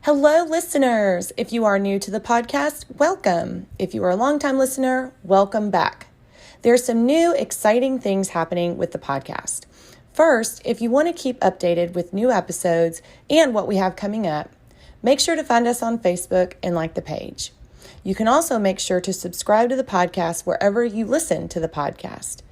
Hello, listeners. If you are new to the podcast, welcome. If you are a longtime listener, welcome back. There are some new, exciting things happening with the podcast. First, if you want to keep updated with new episodes and what we have coming up, make sure to find us on Facebook and like the page. You can also make sure to subscribe to the podcast wherever you listen to the podcast.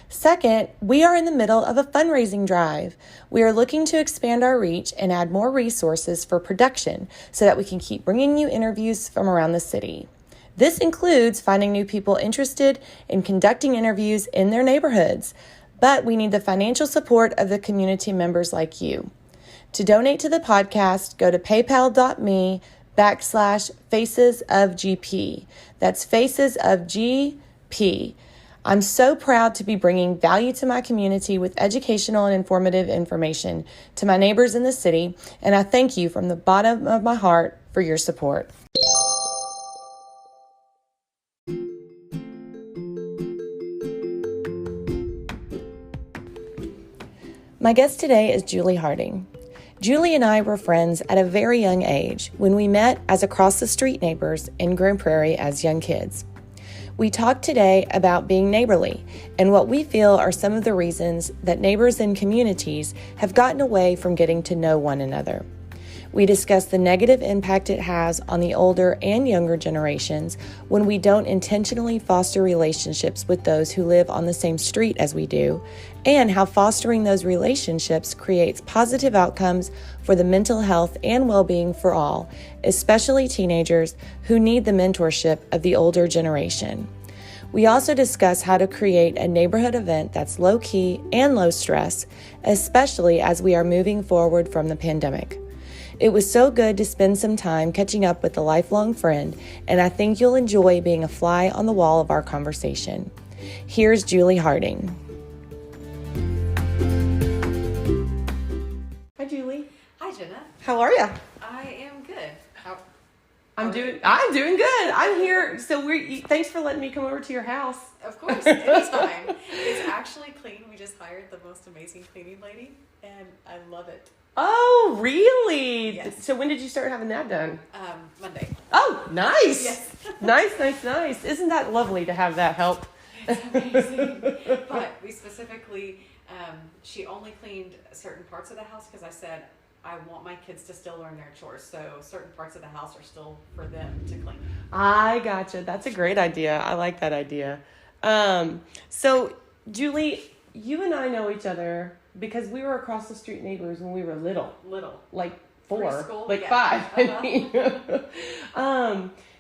Second, we are in the middle of a fundraising drive. We are looking to expand our reach and add more resources for production so that we can keep bringing you interviews from around the city. This includes finding new people interested in conducting interviews in their neighborhoods, but we need the financial support of the community members like you. To donate to the podcast, go to paypal.me/facesofgp. That's Faces of GP. I'm so proud to be bringing value to my community with educational and informative information to my neighbors in the city, and I thank you from the bottom of my heart for your support. My guest today is Julie Harding. Julie and I were friends at a very young age when we met as across-the-street neighbors in Grand Prairie as young kids. We talked today about being neighborly and what we feel are some of the reasons that neighbors and communities have gotten away from getting to know one another. We discussed the negative impact it has on the older and younger generations when we don't intentionally foster relationships with those who live on the same street as we do, and how fostering those relationships creates positive outcomes for the mental health and well-being for all, especially teenagers who need the mentorship of the older generation. We also discuss how to create a neighborhood event that's low-key and low-stress, especially as we are moving forward from the pandemic. It was so good to spend some time catching up with a lifelong friend, and I think you'll enjoy being a fly on the wall of our conversation. Here's Julie Harding. Hi, Julie. Hi, Jenna. How are you? I am good. I'm doing good. I'm here. So thanks for letting me come over to your house. Of course, anytime. It's actually clean. We just hired the most amazing cleaning lady, and I love it. Oh, really? Yes. So when did you start having that done? Monday. Oh, nice. Yes. Nice. Isn't that lovely to have that help? It's amazing. But we specifically, she only cleaned certain parts of the house because I said, I want my kids to still learn their chores. So certain parts of the house are still for them to clean. I gotcha. That's a great idea. I like that idea. So Julie, you and I know each other because we were across the street neighbors when we were little. Like 4, preschool, like yeah. 5. I mean,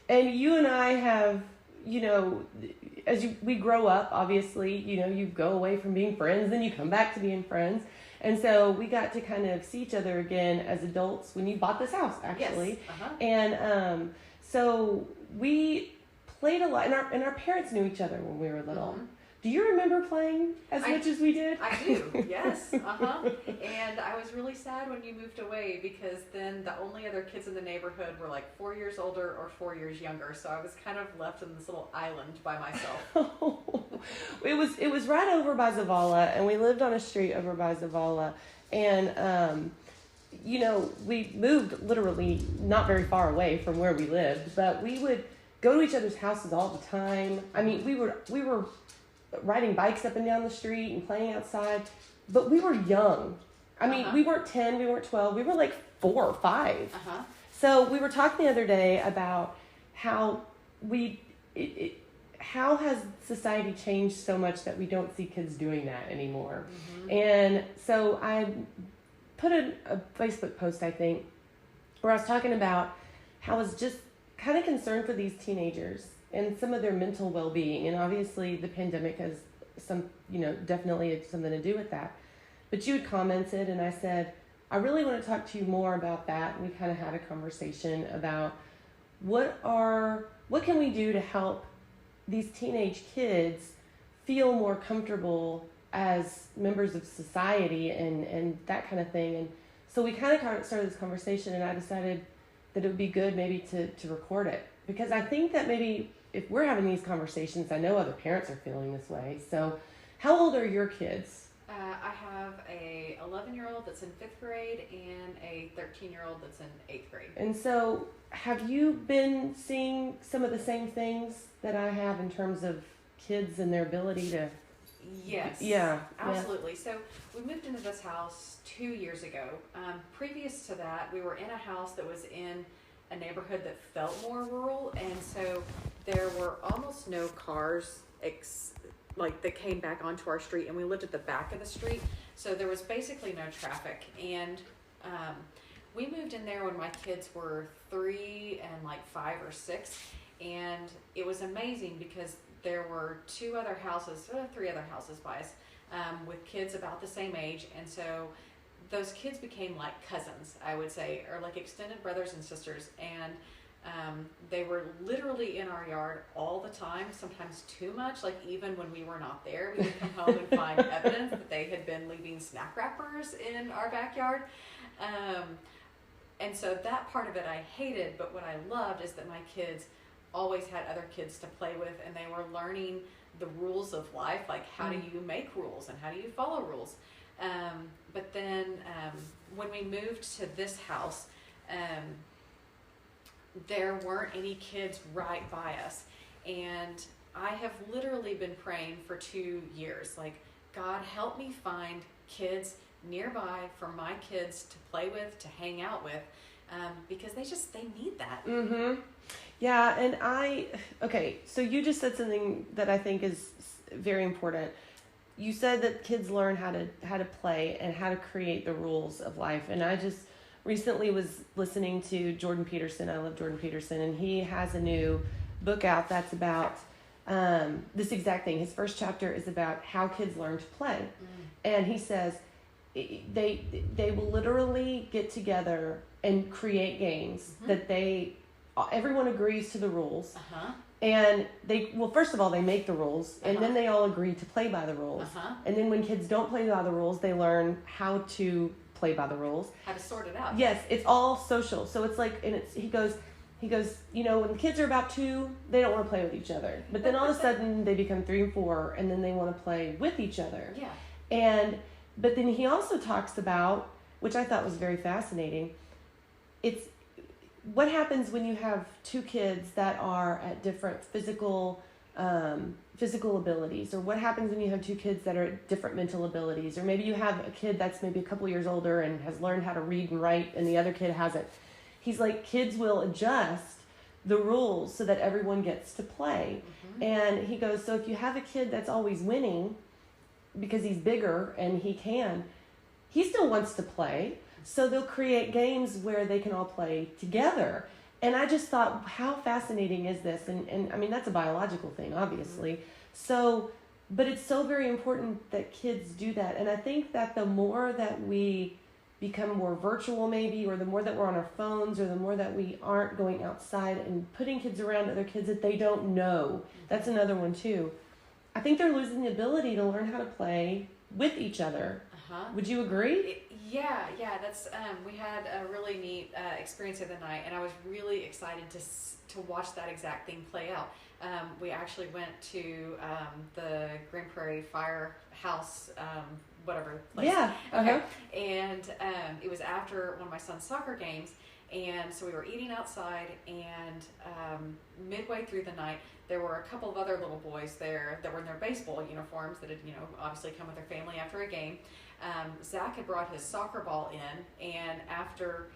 and you and I have, we grow up, obviously, you go away from being friends, then you come back to being friends. And so we got to kind of see each other again as adults when you bought this house, actually. Yes. Uh-huh. And so we played a lot, and our parents knew each other when we were little. Mm-hmm. Do you remember playing as much as we did? I do, yes. And I was really sad when you moved away because then the only other kids in the neighborhood were like 4 years older or 4 years younger. So I was kind of left in this little island by myself. It was right over by Zavala, and we lived on a street over by Zavala. And, we moved literally not very far away from where we lived, but we would go to each other's houses all the time. I mean, we were riding bikes up and down the street and playing outside, but we were young. I mean, we weren't 10, we weren't 12, we were like 4 or 5. So we were talking the other day about how how has society changed so much that we don't see kids doing that anymore. Mm-hmm. And so I put a Facebook post, I think, where I was talking about how I was just kind of concerned for these teenagers and some of their mental well-being. And obviously the pandemic has definitely something to do with that. But you had commented, and I said, I really want to talk to you more about that. And we kind of had a conversation about what can we do to help these teenage kids feel more comfortable as members of society and that kind of thing. And so we kind of started this conversation, and I decided that it would be good maybe to record it, because I think that maybe if we're having these conversations, I know other parents are feeling this way. So how old are your kids? I have a 11-year-old that's in 5th grade and a 13-year-old that's in 8th grade. And so, have you been seeing some of the same things that I have in terms of kids and their ability to? Yes. Yeah. Absolutely. Yeah. So we moved into this house 2 years ago. Previous to that, we were in a house that was in a neighborhood that felt more rural, and so there were almost no cars that came back onto our street, and we lived at the back of the street, so there was basically no traffic. And we moved in there when my kids were 3 and 5 or 6, and it was amazing because there were 3 other houses by us with kids about the same age, and so those kids became like cousins, I would say, or like extended brothers and sisters, and they were literally in our yard all the time, sometimes too much. Like even when we were not there, we would come home and find evidence that they had been leaving snack wrappers in our backyard. And so that part of it I hated, but what I loved is that my kids always had other kids to play with, and they were learning the rules of life, like how do you make rules and how do you follow rules. But then when we moved to this house, there weren't any kids right by us. And I have literally been praying for 2 years, like, God, help me find kids nearby for my kids to play with, to hang out with, because they need that. Mm-hmm. Yeah, and so you just said something that I think is very important. You said that kids learn how to play and how to create the rules of life. And I just recently was listening to Jordan Peterson. I love Jordan Peterson, and he has a new book out that's about this exact thing. His first chapter is about how kids learn to play. And he says they will literally get together and create games that everyone agrees to the rules. And first of all, they make the rules, and then they all agree to play by the rules. And then when kids don't play by the rules, they learn how to play by the rules. How to sort it out. Yes, it's all social. So it's like, and he goes, when kids are about 2, they don't want to play with each other. But then all of a sudden they become 3 and 4, and then they want to play with each other. Yeah. But then he also talks about, which I thought was very fascinating, it's what happens when you have 2 kids that are at different physical abilities, or what happens when you have 2 kids that are at different mental abilities, or maybe you have a kid that's maybe a couple years older and has learned how to read and write, and the other kid hasn't. He's like, kids will adjust the rules so that everyone gets to play. And he goes, so if you have a kid that's always winning because he's bigger and he still wants to play. So they'll create games where they can all play together. And I just thought, how fascinating is this? And I mean, that's a biological thing, obviously. So, but it's so very important that kids do that. And I think that the more that we become more virtual maybe, or the more that we're on our phones, or the more that we aren't going outside and putting kids around other kids that they don't know, that's another one too. I think they're losing the ability to learn how to play with each other. Would you agree? Yeah. That's we had a really neat experience the other night, and I was really excited to watch that exact thing play out. We actually went to the Grand Prairie firehouse, whatever place. Yeah. Okay. And it was after one of my son's soccer games, and so we were eating outside, and midway through the night, there were a couple of other little boys there that were in their baseball uniforms that had, obviously come with their family after a game. Zach had brought his soccer ball in, and after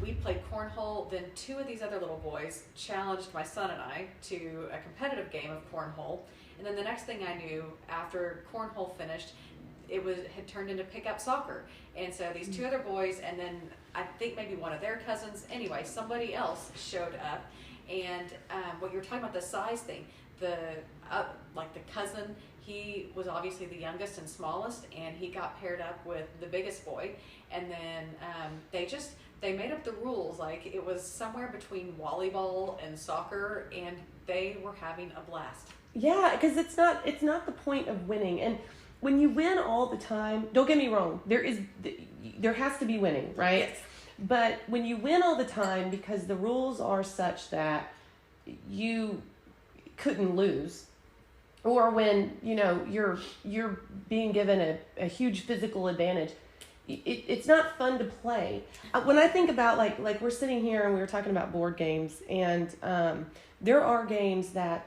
we played cornhole, then 2 of these other little boys challenged my son and I to a competitive game of cornhole. And then the next thing I knew, after cornhole finished, had turned into pickup soccer. And so these 2 other boys, and then I think maybe one of their cousins, anyway, somebody else showed up. And what you're talking about, the size thing, the cousin, he was obviously the youngest and smallest, and he got paired up with the biggest boy. And then they made up the rules, like it was somewhere between volleyball and soccer, and they were having a blast. Yeah, because it's not the point of winning. And when you win all the time, don't get me wrong, there has to be winning, right? Yes. But when you win all the time, because the rules are such that you couldn't lose, or when, you're being given a huge physical advantage. It's not fun to play. When I think about like we're sitting here and we were talking about board games, and there are games that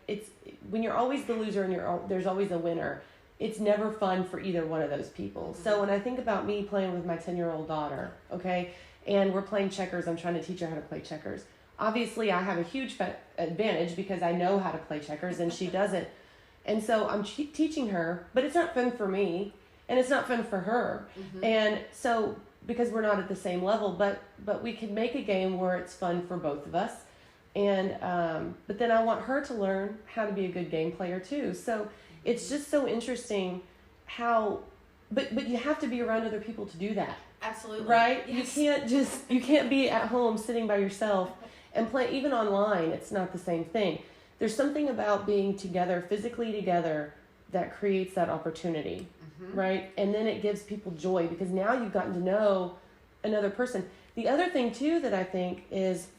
it's when you're always the loser and there's always a winner. It's never fun for either one of those people. So when I think about me playing with my 10-year-old daughter, okay, and we're playing checkers, I'm trying to teach her how to play checkers. Obviously, I have a huge advantage because I know how to play checkers and she doesn't. And so I'm teaching her, but it's not fun for me. And it's not fun for her. Mm-hmm. And so, because we're not at the same level, but we can make a game where it's fun for both of us. And, but then I want her to learn how to be a good game player too. So it's just so interesting but you have to be around other people to do that. Absolutely. Right? Yes. You can't be at home sitting by yourself and play. Even online, it's not the same thing. There's something about being together, physically together, that creates that opportunity. Right? And then it gives people joy because now you've gotten to know another person. The other thing too that I think is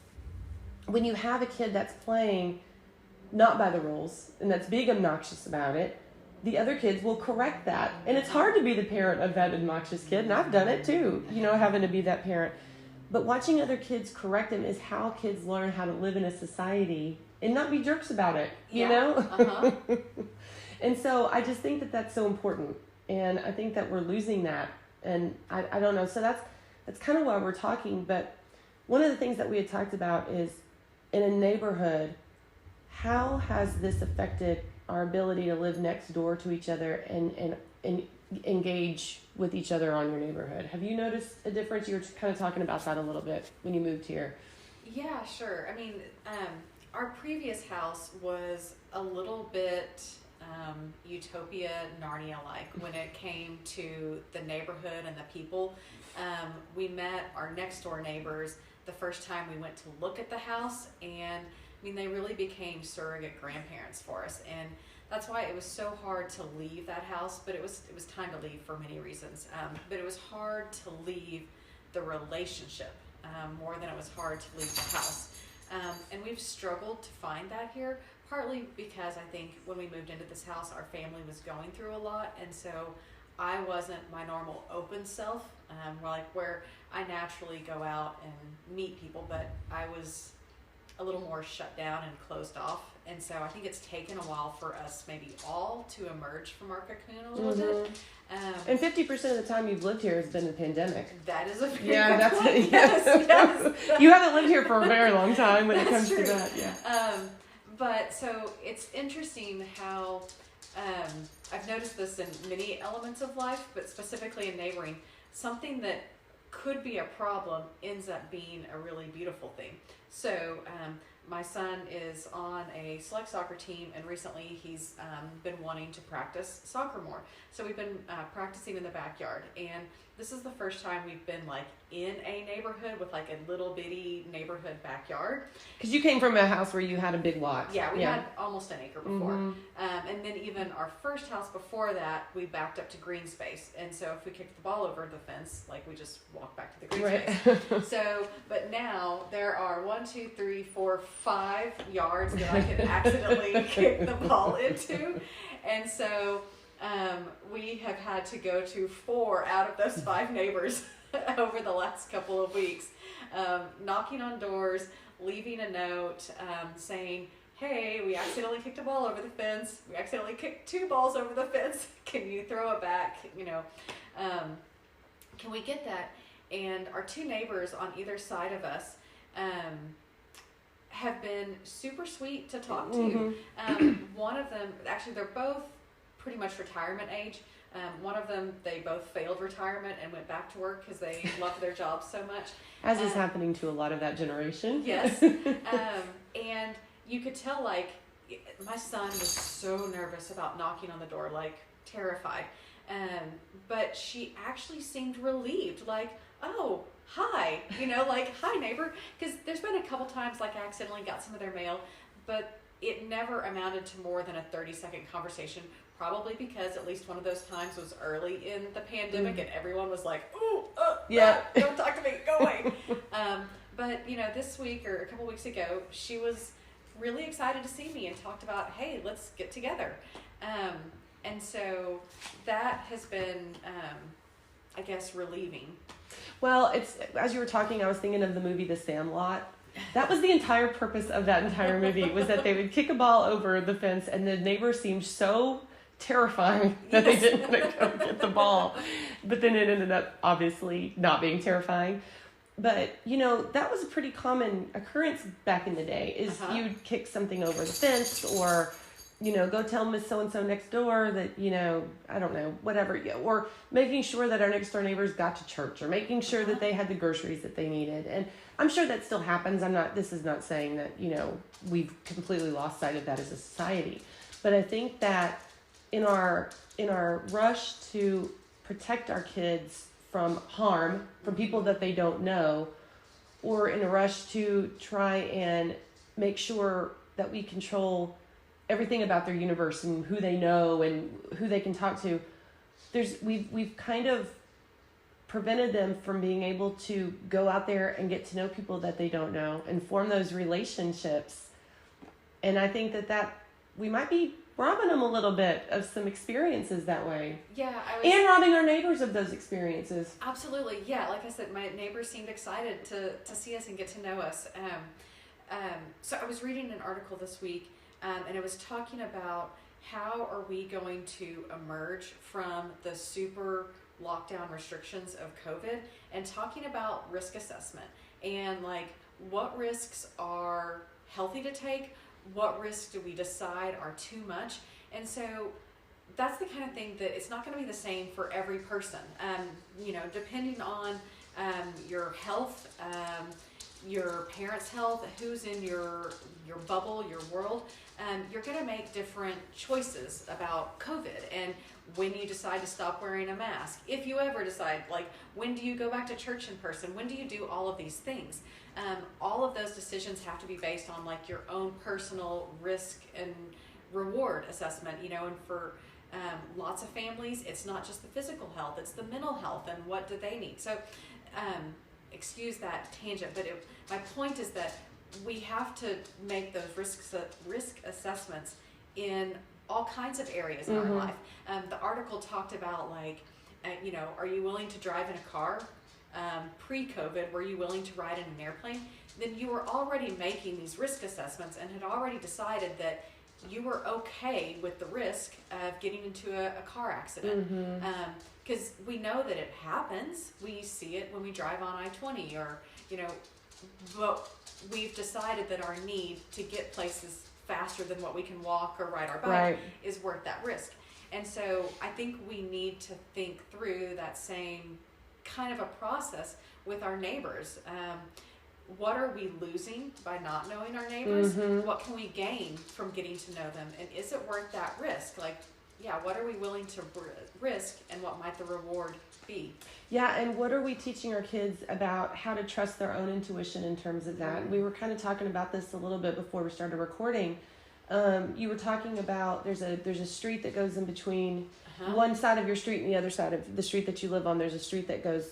when you have a kid that's playing not by the rules and that's being obnoxious about it, the other kids will correct that. And it's hard to be the parent of that obnoxious kid, and I've done it too, having to be that parent. But watching other kids correct them is how kids learn how to live in a society and not be jerks about it, you know? Uh-huh. And so I just think that that's so important. And I think that we're losing that. And I don't know. So that's kind of why we're talking. But one of the things that we had talked about is in a neighborhood, how has this affected our ability to live next door to each other and engage with each other on your neighborhood? Have you noticed a difference? You were kind of talking about that a little bit when you moved here. Yeah, sure. I mean, our previous house was a little bit utopia, Narnia-like when it came to the neighborhood and the people. We met our next door neighbors the first time we went to look at the house, and I mean, they really became surrogate grandparents for us, and that's why it was so hard to leave that house. But it was time to leave for many reasons. But it was hard to leave the relationship more than it was hard to leave the house. And we've struggled to find that here, partly because I think when we moved into this house, our family was going through a lot, and so I wasn't my normal open self, where I naturally go out and meet people, but I was a little more shut down and closed off. And so I think it's taken a while for us maybe all to emerge from our cocoon a little bit. And 50% of the time you've lived here has been the pandemic. That is a very good point. Yes. You haven't lived here for a very long time when it comes true. To that. Yeah. But so it's interesting how I've noticed this in many elements of life, but specifically in neighboring, something that could be a problem ends up being a really beautiful thing. So my son is on a select soccer team, and recently he's been wanting to practice soccer more. So we've been practicing in the backyard, and this is the first time we've been like in a neighborhood with like a little bitty neighborhood backyard. Because you came from a house where you had a big lot. Yeah, we had almost an acre before. And then even our first house before that, we backed up to green space. And so if we kicked the ball over the fence, like we just walked back to the green space. So, but now there are 5 yards that I can accidentally kick the ball into. And so we have had to go to 4 out of those 5 neighbors over the last couple of weeks, knocking on doors, leaving a note saying, hey, we accidentally kicked a ball over the fence. We accidentally kicked 2 balls over the fence. Can you throw it back? Can we get that? And our 2 neighbors on either side of us have been super sweet to talk to. One of them, actually, they're both pretty much retirement age. One of them, they both failed retirement and went back to work because they loved their jobs so much. As is happening to a lot of that generation. Yes. And you could tell, like, my son was so nervous about knocking on the door, like, terrified. But she actually seemed relieved, like, oh, hi, hi, neighbor. Because there's been a couple times, like, I accidentally got some of their mail, but it never amounted to more than a 30-second conversation, probably because at least one of those times was early in the pandemic and everyone was like, ooh, don't talk to me, go away. But, this week or a couple weeks ago, she was really excited to see me and talked about, hey, let's get together. And so that has been, I guess, relieving. Well, it's, as you were talking, I was thinking of the movie The Sandlot. That was the entire purpose of that entire movie, was that they would kick a ball over the fence and the neighbor seemed so terrifying that they didn't want to go get the ball. But then it ended up obviously not being terrifying. But, you know, that was a pretty common occurrence back in the day, is you'd kick something over the fence, or, you know, go tell Miss So-and-so next door that, you know, I don't know, whatever, or making sure that our next door neighbors got to church, or making sure that they had the groceries that they needed. And I'm sure that still happens. This is not saying that, you know, we've completely lost sight of that as a society. But I think that in our rush to protect our kids from harm, from people that they don't know, or in a rush to try and make sure that we control everything about their universe and who they know and who they can talk to, we've kind of prevented them from being able to go out there and get to know people that they don't know and form those relationships. And I think that we might be robbing them a little bit of some experiences that way. Yeah, and robbing our neighbors of those experiences. Absolutely, yeah. Like I said, my neighbors seemed excited to see us and get to know us. So I was reading an article this week, and it was talking about how are we going to emerge from the super lockdown restrictions of COVID, and talking about risk assessment and like what risks are healthy to take, what risks do we decide are too much. And so that's the kind of thing that it's not going to be the same for every person. You know, depending on your health, your parents' health, who's in your bubble, your world, you're going to make different choices about COVID and when you decide to stop wearing a mask. If you ever decide, like, when do you go back to church in person? When do you do all of these things? All of those decisions have to be based on like your own personal risk and reward assessment, you know, and for lots of families, it's not just the physical health, it's the mental health and what do they need. So excuse that tangent, but my point is that we have to make those risk assessments in all kinds of areas in our life. The article talked about like, you know, are you willing to drive in a car? Pre-COVID, were you willing to ride in an airplane? Then you were already making these risk assessments and had already decided that you were okay with the risk of getting into a car accident. Because we know that it happens. We see it when we drive on I-20 or, you know, but we've decided that our need to get places faster than what we can walk or ride our bike is worth that risk. And so I think we need to think through that same kind of a process with our neighbors. What are we losing by not knowing our neighbors? What can we gain from getting to know them? And is it worth that risk? Like, yeah, what are we willing to risk and what might the reward be? Yeah, and what are we teaching our kids about how to trust their own intuition in terms of that? We were kind of talking about this a little bit before we started recording. You were talking about there's a street that goes in between one side of your street and the other side of the street that you live on. There's a street that goes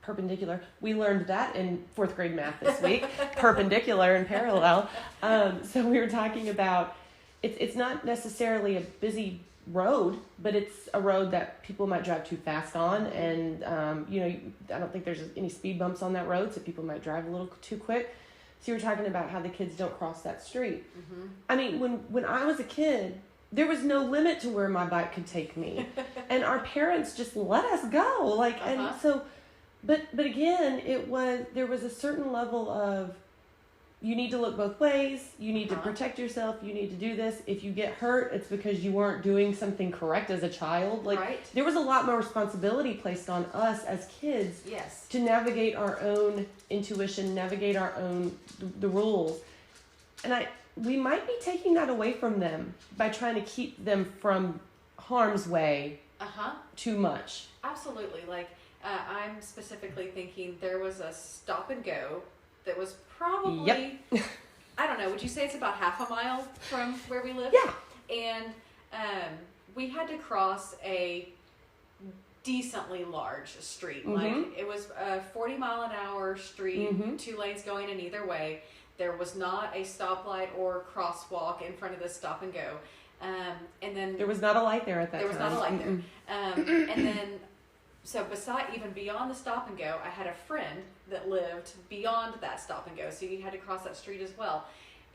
perpendicular. We learned that in 4th grade math this week. Perpendicular and parallel. So we were talking about it's not necessarily a busy road, but it's a road that people might drive too fast on, and you know, I don't think there's any speed bumps on that road, so people might drive a little too quick. So you were talking about how the kids don't cross that street. I mean, when I was a kid, there was no limit to where my bike could take me, and our parents just let us go. Like, and so, but again, there was a certain level of, you need to look both ways. You need to protect yourself. You need to do this. If you get hurt, it's because you weren't doing something correct as a child. Like, there was a lot more responsibility placed on us as kids to navigate our own intuition, navigate our own the rules. And we might be taking that away from them by trying to keep them from harm's way too much. Absolutely. Like, I'm specifically thinking there was a stop and go that was probably, I don't know, would you say it's about half a mile from where we live? Yeah. And we had to cross a decently large street. Like, it was a 40-mile-an-hour street, 2 lanes going in either way. There was not a stoplight or crosswalk in front of the stop and go. And then there was not a light there at that there time. was not a light there. And then, so even beyond the stop and go, I had a friend that lived beyond that stop and go. So you had to cross that street as well.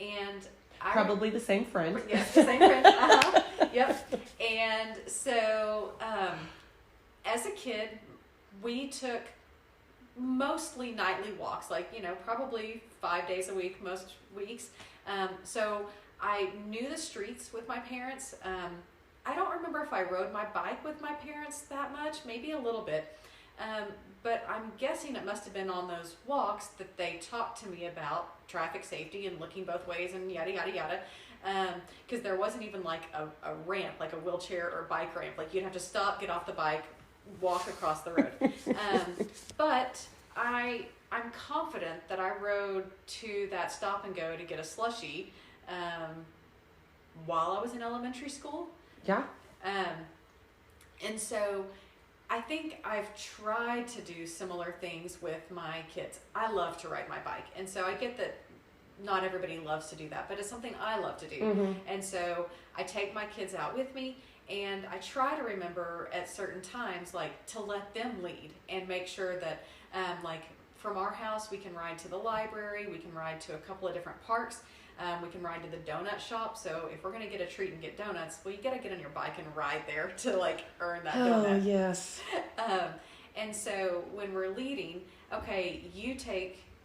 And probably the same friend. Yes, the same friend. Yep. And so, as a kid, we took mostly nightly walks, like, probably 5 days a week, most weeks. So I knew the streets with my parents. I don't remember if I rode my bike with my parents that much, maybe a little bit. But I'm guessing it must have been on those walks that they talked to me about traffic safety and looking both ways and yada, yada, yada. Because there wasn't even like a ramp, like a wheelchair or bike ramp. Like you'd have to stop, get off the bike, walk across the road. But I'm confident that I rode to that stop and go to get a slushie while I was in elementary school. Yeah. And so I think I've tried to do similar things with my kids. I love to ride my bike. And so I get that not everybody loves to do that, but it's something I love to do. Mm-hmm. And so I take my kids out with me, and I try to remember at certain times, like, to let them lead and make sure that, like, from our house, we can ride to the library, we can ride to a couple of different parks, we can ride to the donut shop. So if we're going to get a treat and get donuts, well, you got to get on your bike and ride there to, like, earn that donut. Oh, yes. And so when we're leading, okay,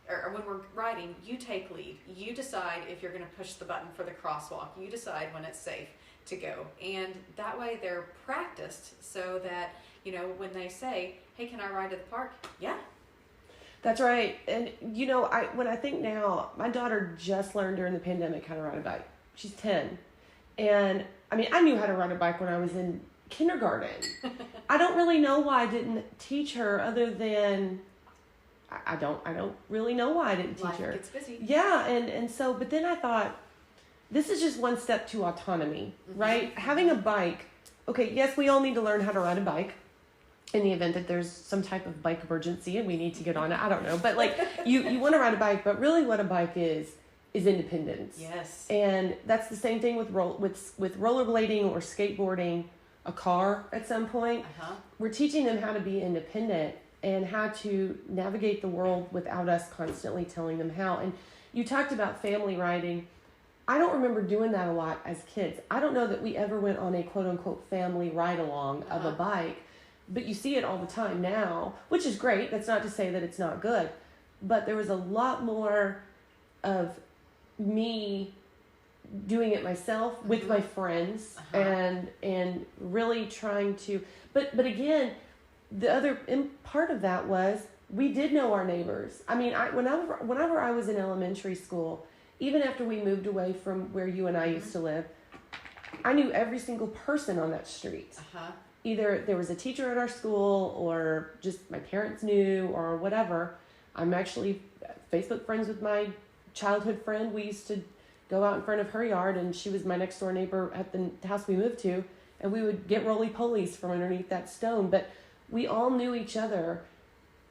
or when we're riding, you take lead. You decide if you're going to push the button for the crosswalk. You decide when it's safe to go. And that way they're practiced so that, when they say, hey, can I ride to the park? Yeah. That's right. And, when I think now, my daughter just learned during the pandemic how to ride a bike. She's 10. And, I knew how to ride a bike when I was in kindergarten. I don't really know why I didn't teach her other than... I don't really know why I didn't teach her. Life gets busy. Yeah, and so, but then I thought, this is just one step to autonomy, right? Having a bike, okay, yes, we all need to learn how to ride a bike in the event that there's some type of bike emergency and we need to get on it. I don't know, but like you want to ride a bike, but really what a bike is independence. Yes. And that's the same thing with rollerblading or skateboarding, a car at some point. Uh-huh. We're teaching them how to be independent and how to navigate the world without us constantly telling them how. And you talked about family riding. I don't remember doing that a lot as kids. I don't know that we ever went on a quote-unquote family ride-along of a bike, but you see it all the time now, which is great. That's not to say that it's not good. But there was a lot more of me doing it myself with my friends and really trying to... But again... The other part of that was we did know our neighbors. Whenever I was in elementary school, even after we moved away from where you and I used to live, I knew every single person on that street. Either there was a teacher at our school or just my parents knew or whatever. I'm actually Facebook friends with my childhood friend. We used to go out in front of her yard, and she was my next door neighbor at the house we moved to, and we would get roly-polies from underneath that stone. But we all knew each other,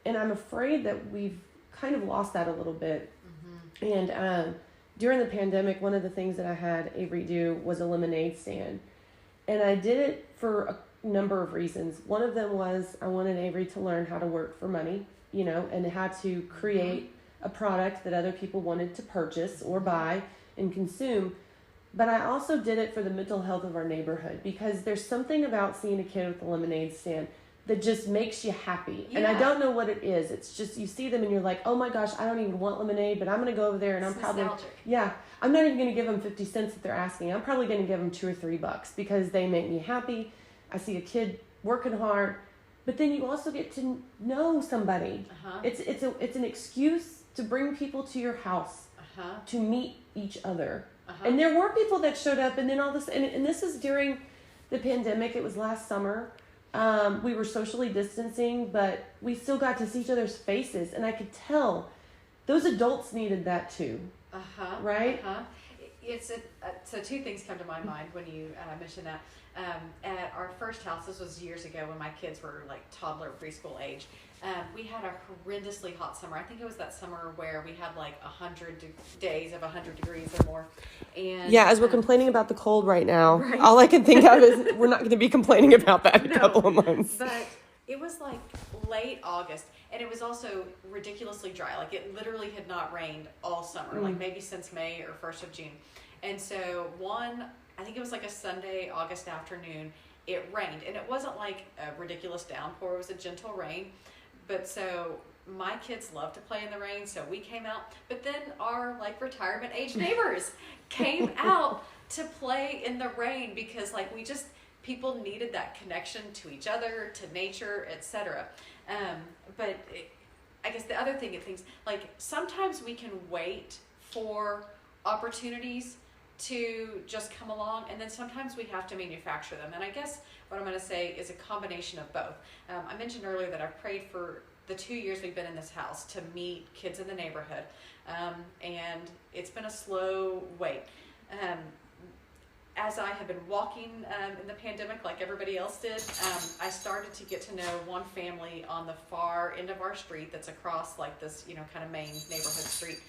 and I'm afraid that we've kind of lost that a little bit. And during the pandemic, one of the things that I had Avery do was a lemonade stand. And I did it for a number of reasons. One of them was I wanted Avery to learn how to work for money, and how to create a product that other people wanted to purchase or buy and consume. But I also did it for the mental health of our neighborhood, because there's something about seeing a kid with a lemonade stand that just makes you happy. Yeah. And I don't know what it is. It's just, you see them and you're like, oh my gosh, I don't even want lemonade, but I'm going to go over there and It's I'm probably, nostalgic. yeah, I'm not even going to give them 50 cents that they're asking. I'm probably going to give them $2 or $3 because they make me happy. I see a kid working hard, but then you also get to know somebody. It's an excuse to bring people to your house to meet each other. And there were people that showed up, and then all this, and this is during the pandemic. It was last summer. We were socially distancing, but we still got to see each other's faces, and I could tell those adults needed that too. Right? So two things come to my mind when you mention that. At our first house, this was years ago when my kids were like toddler preschool age. We had a horrendously hot summer. I think it was that summer where we had like 100 days of 100 degrees or more. And yeah, as we're complaining about the cold right now, all I can think of is we're not going to be complaining about that in a couple of months. But it was like late August, and it was also ridiculously dry. Like it literally had not rained all summer, like maybe since May or 1st of June. And so I think it was like a Sunday, August afternoon, it rained. And it wasn't like a ridiculous downpour, it was a gentle rain. But so my kids love to play in the rain, so we came out. But then our like retirement age neighbors came out to play in the rain because like people needed that connection to each other, to nature, etc. I guess the other thing it thinks like sometimes we can wait for opportunities to just come along, and then sometimes we have to manufacture them. And I guess what I'm going to say is a combination of both. I mentioned earlier that I've prayed for the 2 years we've been in this house to meet kids in the neighborhood, and it's been a slow wait. As I have been walking in the pandemic like everybody else did, I started to get to know one family on the far end of our street that's across like this, kind of main neighborhood street.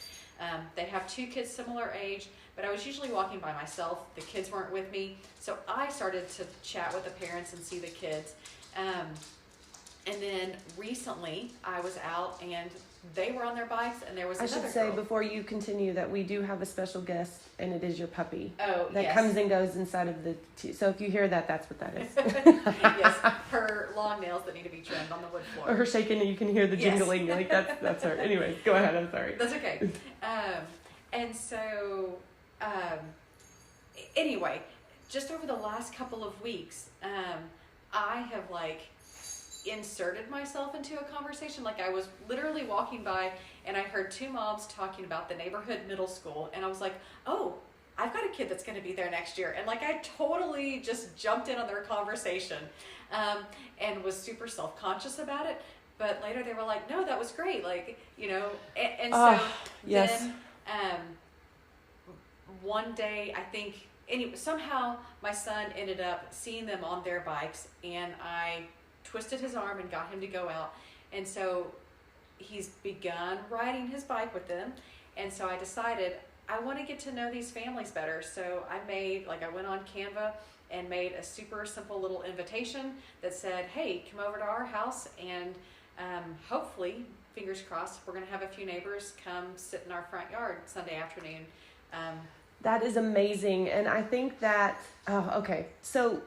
They have 2 kids similar age, but I was usually walking by myself. The kids weren't with me. So I started to chat with the parents and see the kids. And then recently I was out and they were on their bikes and there was another girl. I should say before you continue that we do have a special guest, and it is your puppy. Oh, that yes. comes and goes inside of so if you hear that, that's what that is. Yes, her long nails that need to be trimmed on the wood floor. Or her shaking and you can hear the jingling. Yes. Like that's her. Anyways, go ahead. I'm sorry. That's okay. And so, anyway, just over the last couple of weeks, I have like inserted myself into a conversation. Like I was literally walking by and I heard 2 moms talking about the neighborhood middle school, and I was like, oh, I've got a kid that's going to be there next year. And like I totally just jumped in on their conversation, and was super self-conscious about it. But later they were like, no, that was great. Like, and so yes. Then one day I think somehow my son ended up seeing them on their bikes, and I twisted his arm and got him to go out. And so he's begun riding his bike with them. And so I decided I want to get to know these families better. So I went on Canva and made a super simple little invitation that said, hey, come over to our house, and hopefully, fingers crossed, we're going to have a few neighbors come sit in our front yard Sunday afternoon. That is amazing. And I think that, so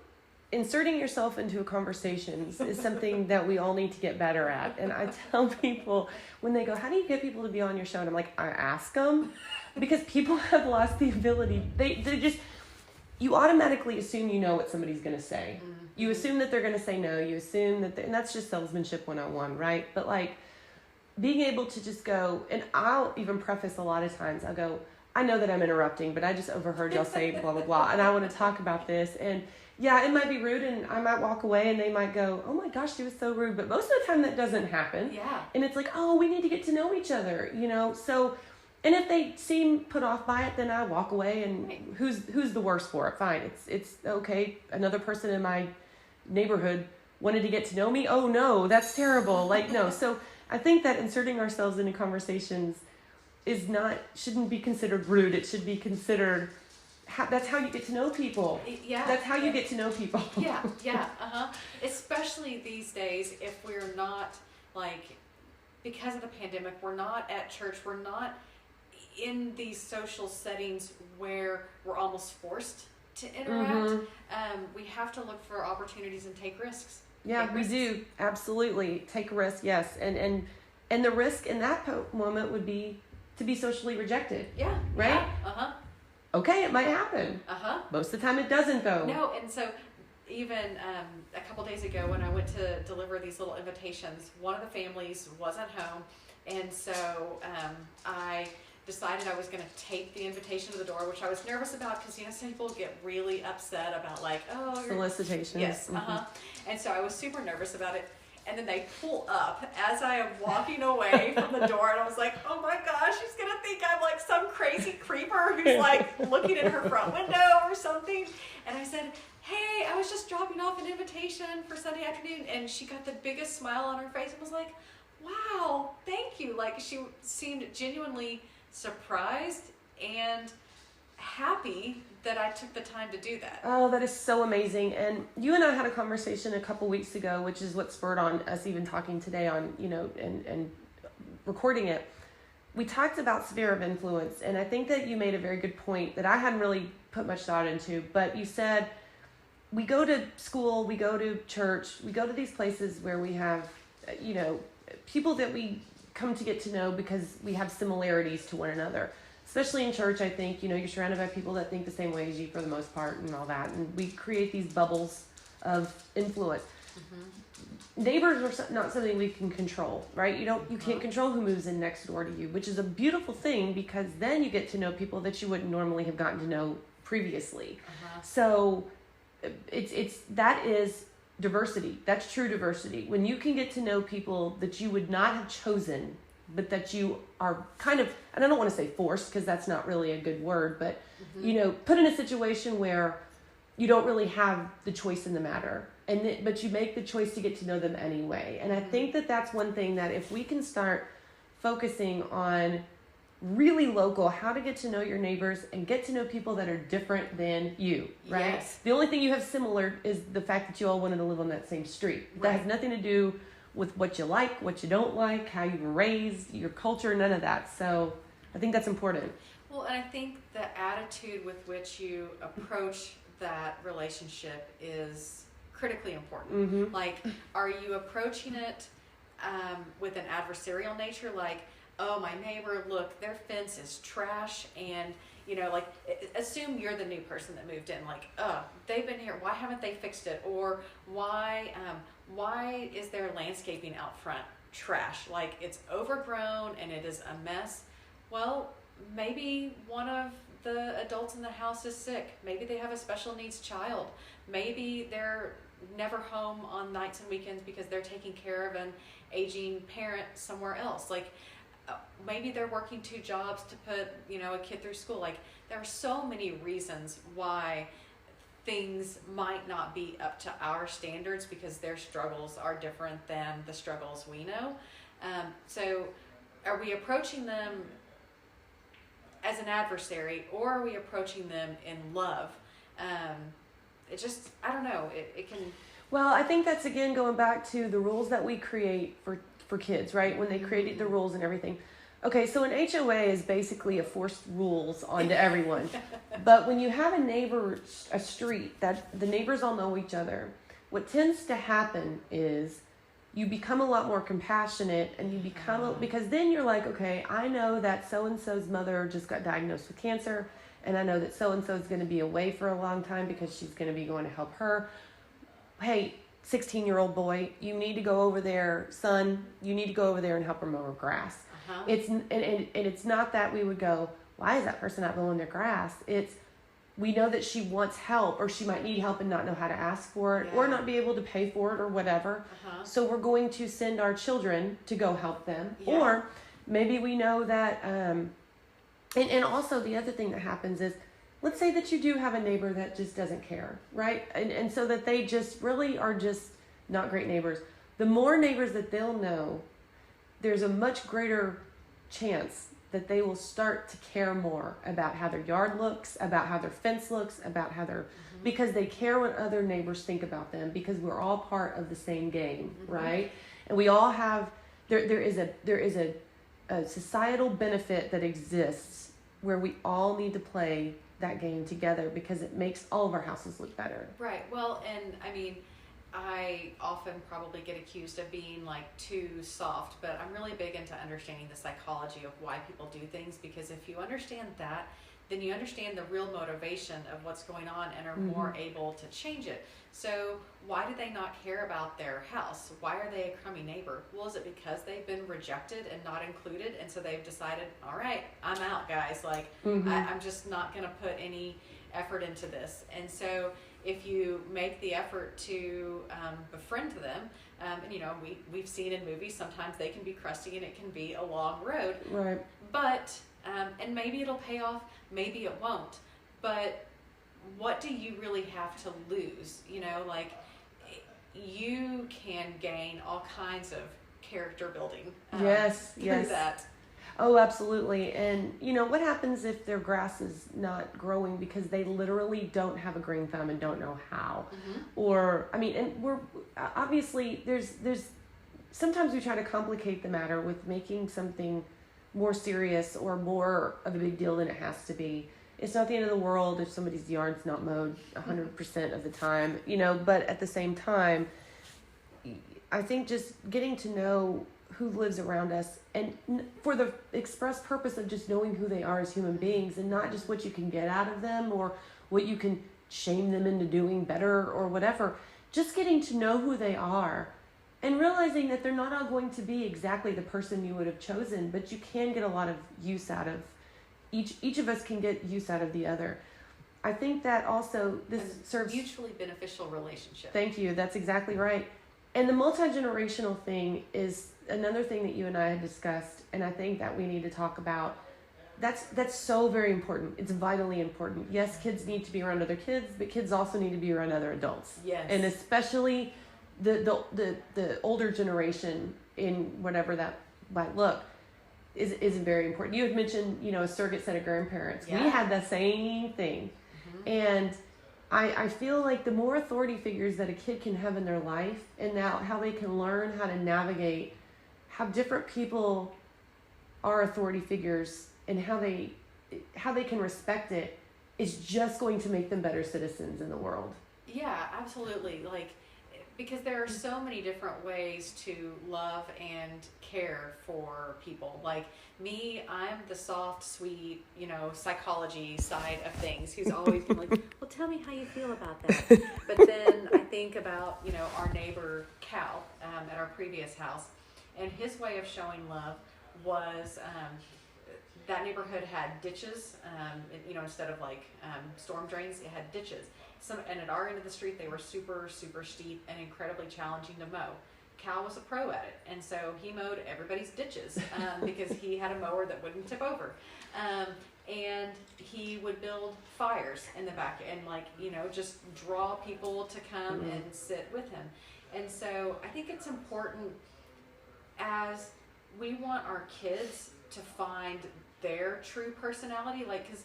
inserting yourself into conversations is something that we all need to get better at. And I tell people when they go, how do you get people to be on your show? And I'm like, I ask them, because people have lost the ability. They just, you automatically assume you know what somebody's going to say. Mm-hmm. You assume that they're going to say no. You assume that, and that's just salesmanship 101, right? But like being able to just go, and I'll even preface a lot of times, I'll go, I know that I'm interrupting, but I just overheard y'all say blah, blah, blah. And I want to talk about this. And yeah, it might be rude, and I might walk away and they might go, oh my gosh, she was so rude. But most of the time that doesn't happen. Yeah. And it's like, oh, we need to get to know each other, So, and if they seem put off by it, then I walk away, and right. who's the worst for it? Fine. It's okay. Another person in my neighborhood wanted to get to know me. Oh no, that's terrible. Like, no. So I think that inserting ourselves into conversations shouldn't be considered rude. It should be considered, that's how you get to know people. Yeah. That's how you get to know people. Yeah. Especially these days, if we're not, like, because of the pandemic, we're not at church, we're not in these social settings where we're almost forced to interact. Mm-hmm. We have to look for opportunities and take risks. Yeah, we do. Absolutely. Take a risk, yes. And the risk in that moment would be to be socially rejected. Yeah. Right? Yeah. Okay, it might happen. Most of the time it doesn't, though. No, and so even a couple days ago when I went to deliver these little invitations, one of the families wasn't home, and so I decided I was going to tape the invitation to the door, which I was nervous about because, some people get really upset about like, oh, solicitations. Yes, mm-hmm. And so I was super nervous about it. And then they pull up as I am walking away from the door, and I was like, oh my gosh, she's going to think I'm like some crazy creeper who's like looking at her front window or something. And I said, hey, I was just dropping off an invitation for Sunday afternoon. And she got the biggest smile on her face and was like, wow, thank you. Like, she seemed genuinely surprised and happy that I took the time to do that. Oh, that is so amazing. And you and I had a conversation a couple weeks ago, which is what spurred on us even talking today on, and recording it. We talked about sphere of influence, and I think that you made a very good point that I hadn't really put much thought into, but you said we go to school, we go to church, we go to these places where we have, people that we come to get to know because we have similarities to one another. Especially in church, I think, you're surrounded by people that think the same way as you for the most part and all that. And we create these bubbles of influence. Mm-hmm. Neighbors are not something we can control, right? You can't control who moves in next door to you, which is a beautiful thing because then you get to know people that you wouldn't normally have gotten to know previously. Uh-huh. So that is diversity. That's true diversity. When you can get to know people that you would not have chosen, but that you are kind of, and I don't want to say forced because that's not really a good word, but, put in a situation where you don't really have the choice in the matter, but you make the choice to get to know them anyway. And I think that that's one thing that if we can start focusing on really local, how to get to know your neighbors and get to know people that are different than you, right? Yes. The only thing you have similar is the fact that you all wanted to live on that same street. Right. That has nothing to do with what you like, what you don't like, how you were raised, your culture, none of that. So I think that's important. Well, and I think the attitude with which you approach that relationship is critically important. Mm-hmm. Like, are you approaching it with an adversarial nature? Like, oh, my neighbor, look, their fence is trash, and assume you're the new person that moved in. Like, oh, they've been here. Why haven't they fixed it? Or why is their landscaping out front trash? Like, it's overgrown and it is a mess. Well, maybe one of the adults in the house is sick. Maybe they have a special needs child. Maybe they're never home on nights and weekends because they're taking care of an aging parent somewhere else. Like, maybe they're working 2 jobs to put, a kid through school. Like, there are so many reasons why things might not be up to our standards because their struggles are different than the struggles we know. So are we approaching them as an adversary, or are we approaching them in love? I don't know. It can... Well, I think that's, again, going back to the rules that we create for kids, right? When they created the rules and everything. Okay, so an HOA is basically a forced rules onto everyone. But when you have a street that the neighbors all know each other, what tends to happen is you become a lot more compassionate, and you become, because then you're like, okay, I know that so-and-so's mother just got diagnosed with cancer, and I know that so-and-so is going to be away for a long time because she's going to be going to help her. Hey, 16-year-old boy, you need to go over there, son, you need to go over there and help her mow her grass. Uh-huh. It's not that we would go, why is that person not mowing their grass? It's, we know that she wants help, or she might need help and not know how to ask for it, or not be able to pay for it or whatever. Uh-huh. So we're going to send our children to go help them. Yeah. Or maybe we know that, and also the other thing that happens is, let's say that you do have a neighbor that just doesn't care, right? And so that they just really are just not great neighbors. The more neighbors that they'll know, there's a much greater chance that they will start to care more about how their yard looks, about how their fence looks, about how their, because they care what other neighbors think about them, because we're all part of the same game, right? And we all have, there is a societal benefit that exists where we all need to play that game together because it makes all of our houses look better. Right. Well, and I mean, I often probably get accused of being like too soft, but I'm really big into understanding the psychology of why people do things, because if you understand that, then you understand the real motivation of what's going on and are more able to change it. So why do they not care about their house? Why are they a crummy neighbor? Well, is it because they've been rejected and not included, and so they've decided, all right, I'm out, guys. Like, I'm just not going to put any effort into this. And so if you make the effort to befriend them, and we've seen in movies sometimes they can be crusty and it can be a long road. Right. But and maybe it'll pay off, maybe it won't. But what do you really have to lose? You can gain all kinds of character building through that. Oh, absolutely. And what happens if their grass is not growing because they literally don't have a green thumb and don't know how? Mm-hmm. Or and we're obviously there's sometimes we try to complicate the matter with making something more serious or more of a big deal than it has to be. It's not the end of the world if somebody's yard's not mowed 100% of the time, but at the same time, I think just getting to know who lives around us and for the express purpose of just knowing who they are as human beings and not just what you can get out of them or what you can shame them into doing better or whatever. Just getting to know who they are and realizing that they're not all going to be exactly the person you would have chosen, but you can get a lot of use out of each of us can get use out of the other. I think that also this serves mutually beneficial relationship. Thank you. That's exactly right. And the multi-generational thing is another thing that you and I had discussed, and I think that we need to talk about. That's so very important. It's vitally important. Yes, kids need to be around other kids, but kids also need to be around other adults. Yes. And especially the older generation in whatever that might look is very important. You had mentioned, a surrogate set of grandparents. Yeah. We had the same thing. Mm-hmm. And I feel like the more authority figures that a kid can have in their life and now how they can learn how to navigate how different people are authority figures and how they can respect it is just going to make them better citizens in the world. Yeah, absolutely. Because there are so many different ways to love and care for people. Like me, I'm the soft, sweet, psychology side of things, who's always been like, well, tell me how you feel about that. But then I think about, our neighbor Cal at our previous house, and his way of showing love was that neighborhood had ditches, instead of storm drains, it had ditches. And at our end of the street, they were super, super steep and incredibly challenging to mow. Cal was a pro at it, and so he mowed everybody's ditches because he had a mower that wouldn't tip over. And he would build fires in the back and just draw people to come and sit with him. And so I think it's important as we want our kids to find their true personality, because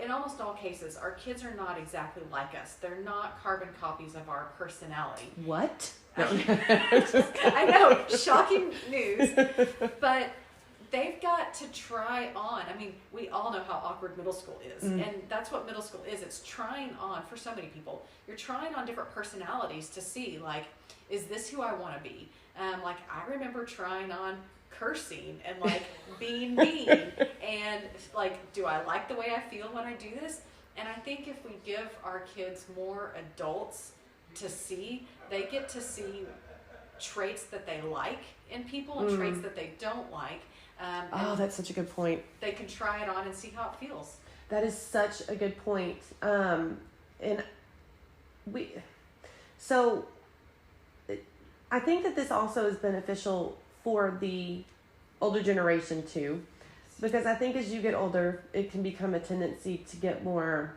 in almost all cases, our kids are not exactly like us. They're not carbon copies of our personality. What? I know, shocking news. But they've got to try on. I mean, we all know how awkward middle school is. And that's what middle school is. It's trying on, for so many people, you're trying on different personalities to see, is this who I want to be? I remember trying on cursing and being mean and do I like the way I feel when I do this? And I think if we give our kids more adults to see, they get to see traits that they like in people and traits that they don't like. That's such a good point. They can try it on and see how it feels. That is such a good point. So I think that this also is beneficial for the older generation too, because I think as you get older, it can become a tendency to get more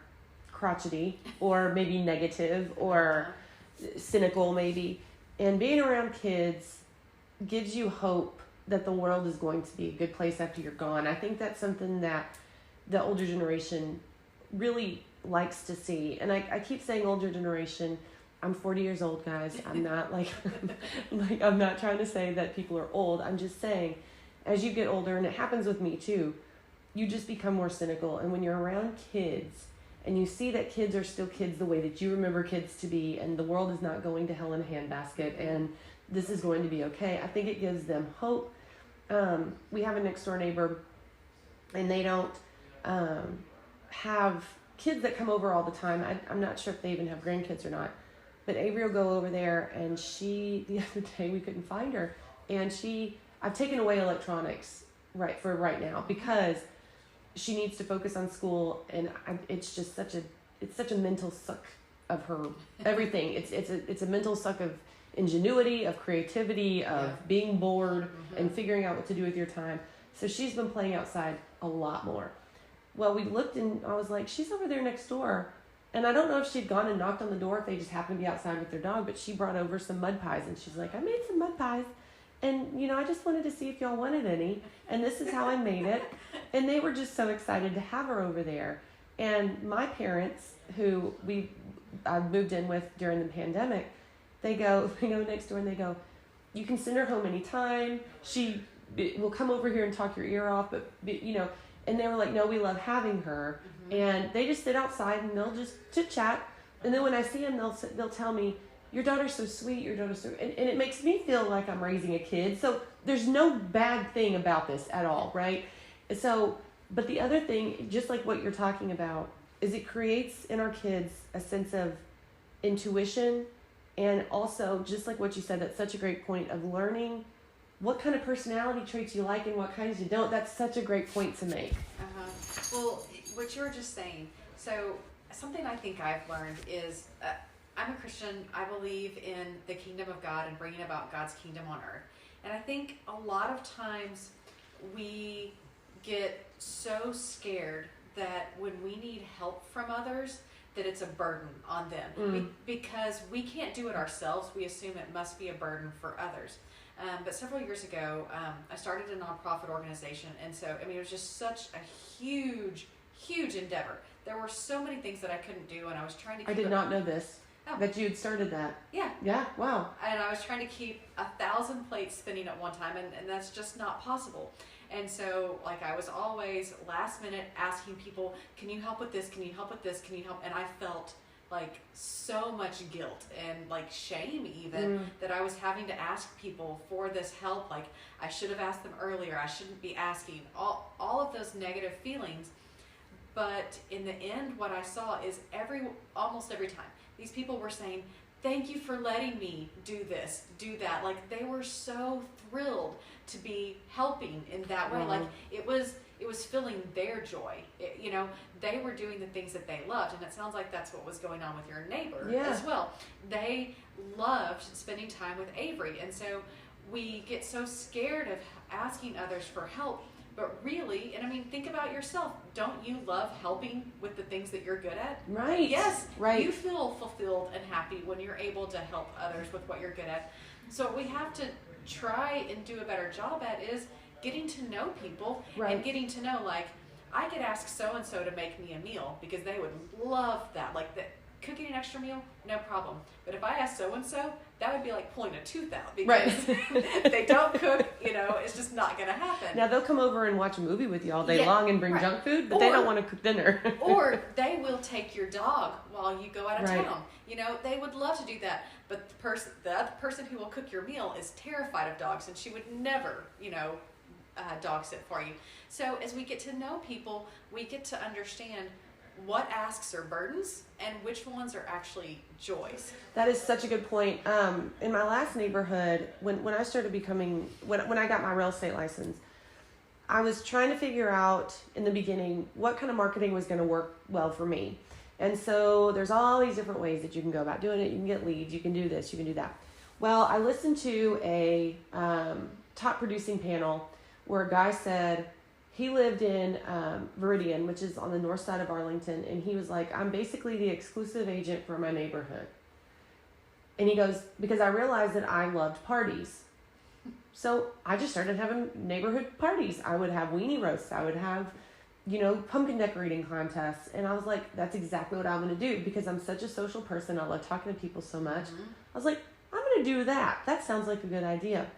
crotchety or maybe negative or cynical maybe. And being around kids gives you hope that the world is going to be a good place after you're gone. I think that's something that the older generation really likes to see. And I keep saying older generation. I'm 40 years old, guys. I'm not I'm not trying to say that people are old. I'm just saying, as you get older, and it happens with me too, you just become more cynical. And when you're around kids and you see that kids are still kids the way that you remember kids to be, and the world is not going to hell in a handbasket, and this is going to be okay, I think it gives them hope. We have a next door neighbor, and they don't have kids that come over all the time. I'm not sure if they even have grandkids or not. But Avery will go over there, and the other day we couldn't find her, and I've taken away electronics for right now because she needs to focus on school, and it's just such a it's such a mental suck of her everything. It's a mental suck of ingenuity, of creativity, of being bored and figuring out what to do with your time. So she's been playing outside a lot more. Well, we looked and I was like, she's over there next door. And I don't know if she'd gone and knocked on the door if they just happened to be outside with their dog, but she brought over some mud pies and she's like, I made some mud pies. And, I just wanted to see if y'all wanted any. And this is how I made it. And they were just so excited to have her over there. And my parents, who I moved in with during the pandemic, they go next door and they go, you can send her home anytime. She will come over here and talk your ear off. But and they were like, no, we love having her. And they just sit outside and they'll just chit chat. And then when I see them, they'll tell me, your daughter's so sweet, your daughter's so, and it makes me feel like I'm raising a kid. So there's no bad thing about this at all, right? So, but the other thing, just like what you're talking about, is it creates in our kids a sense of intuition, and also, just like what you said, that's such a great point of learning what kind of personality traits you like and what kinds you don't. That's such a great point to make. Well, what you were just saying, so something I think I've learned is, I'm a Christian. I believe in the kingdom of God and bringing about God's kingdom on earth. And I think a lot of times we get so scared that when we need help from others, that it's a burden on them. Because we can't do it ourselves. We assume it must be a burden for others. But several years ago, I started a nonprofit organization. And so, it was just such a huge endeavor. There were so many things that I couldn't do, and I was trying to keep I did not know this. That you had started that. Yeah. Yeah, wow. And I was trying to keep 1,000 plates spinning at one time, and that's just not possible. And so, I was always last minute asking people, can you help with this? Can you help with this? Can you help? And I felt so much guilt and shame even that I was having to ask people for this help. I should have asked them earlier. I shouldn't be asking. All of those negative feelings. But in the end, what I saw is almost every time, these people were saying, thank you for letting me do this, do that. They were so thrilled to be helping in that way. It was filling their joy. They were doing the things that they loved. And it sounds like that's what was going on with your neighbor as well. They loved spending time with Avery. And so we get so scared of asking others for help. But really, think about yourself. Don't you love helping with the things that you're good at? Right. Yes. Right. You feel fulfilled and happy when you're able to help others with what you're good at. So what we have to try and do a better job at is getting to know people and getting to know, I could ask so-and-so to make me a meal because they would love that. Cooking an extra meal, no problem. But if I asked so-and-so, that would be like pulling a tooth out because if they don't cook, it's just not going to happen. Now, they'll come over and watch a movie with you all day long and bring junk food, but they don't want to cook dinner. Or they will take your dog while you go out of town. They would love to do that. But the other person who will cook your meal is terrified of dogs, and she would never, dog sit for you. So as we get to know people, we get to understand what asks are burdens and which ones are actually joys. That is such a good point. In my last neighborhood, when I started when I got my real estate license, I was trying to figure out in the beginning what kind of marketing was going to work well for me. And so there's all these different ways that you can go about doing it. You can get leads, you can do this, you can do that. Well, I listened to a top producing panel where a guy said, he lived in Viridian, which is on the north side of Arlington, and he was like, I'm basically the exclusive agent for my neighborhood. And he goes, because I realized that I loved parties. So I just started having neighborhood parties. I would have weenie roasts. I would have, pumpkin decorating contests. And I was like, that's exactly what I'm going to do because I'm such a social person. I love talking to people so much. I was like, I'm going to do that. That sounds like a good idea.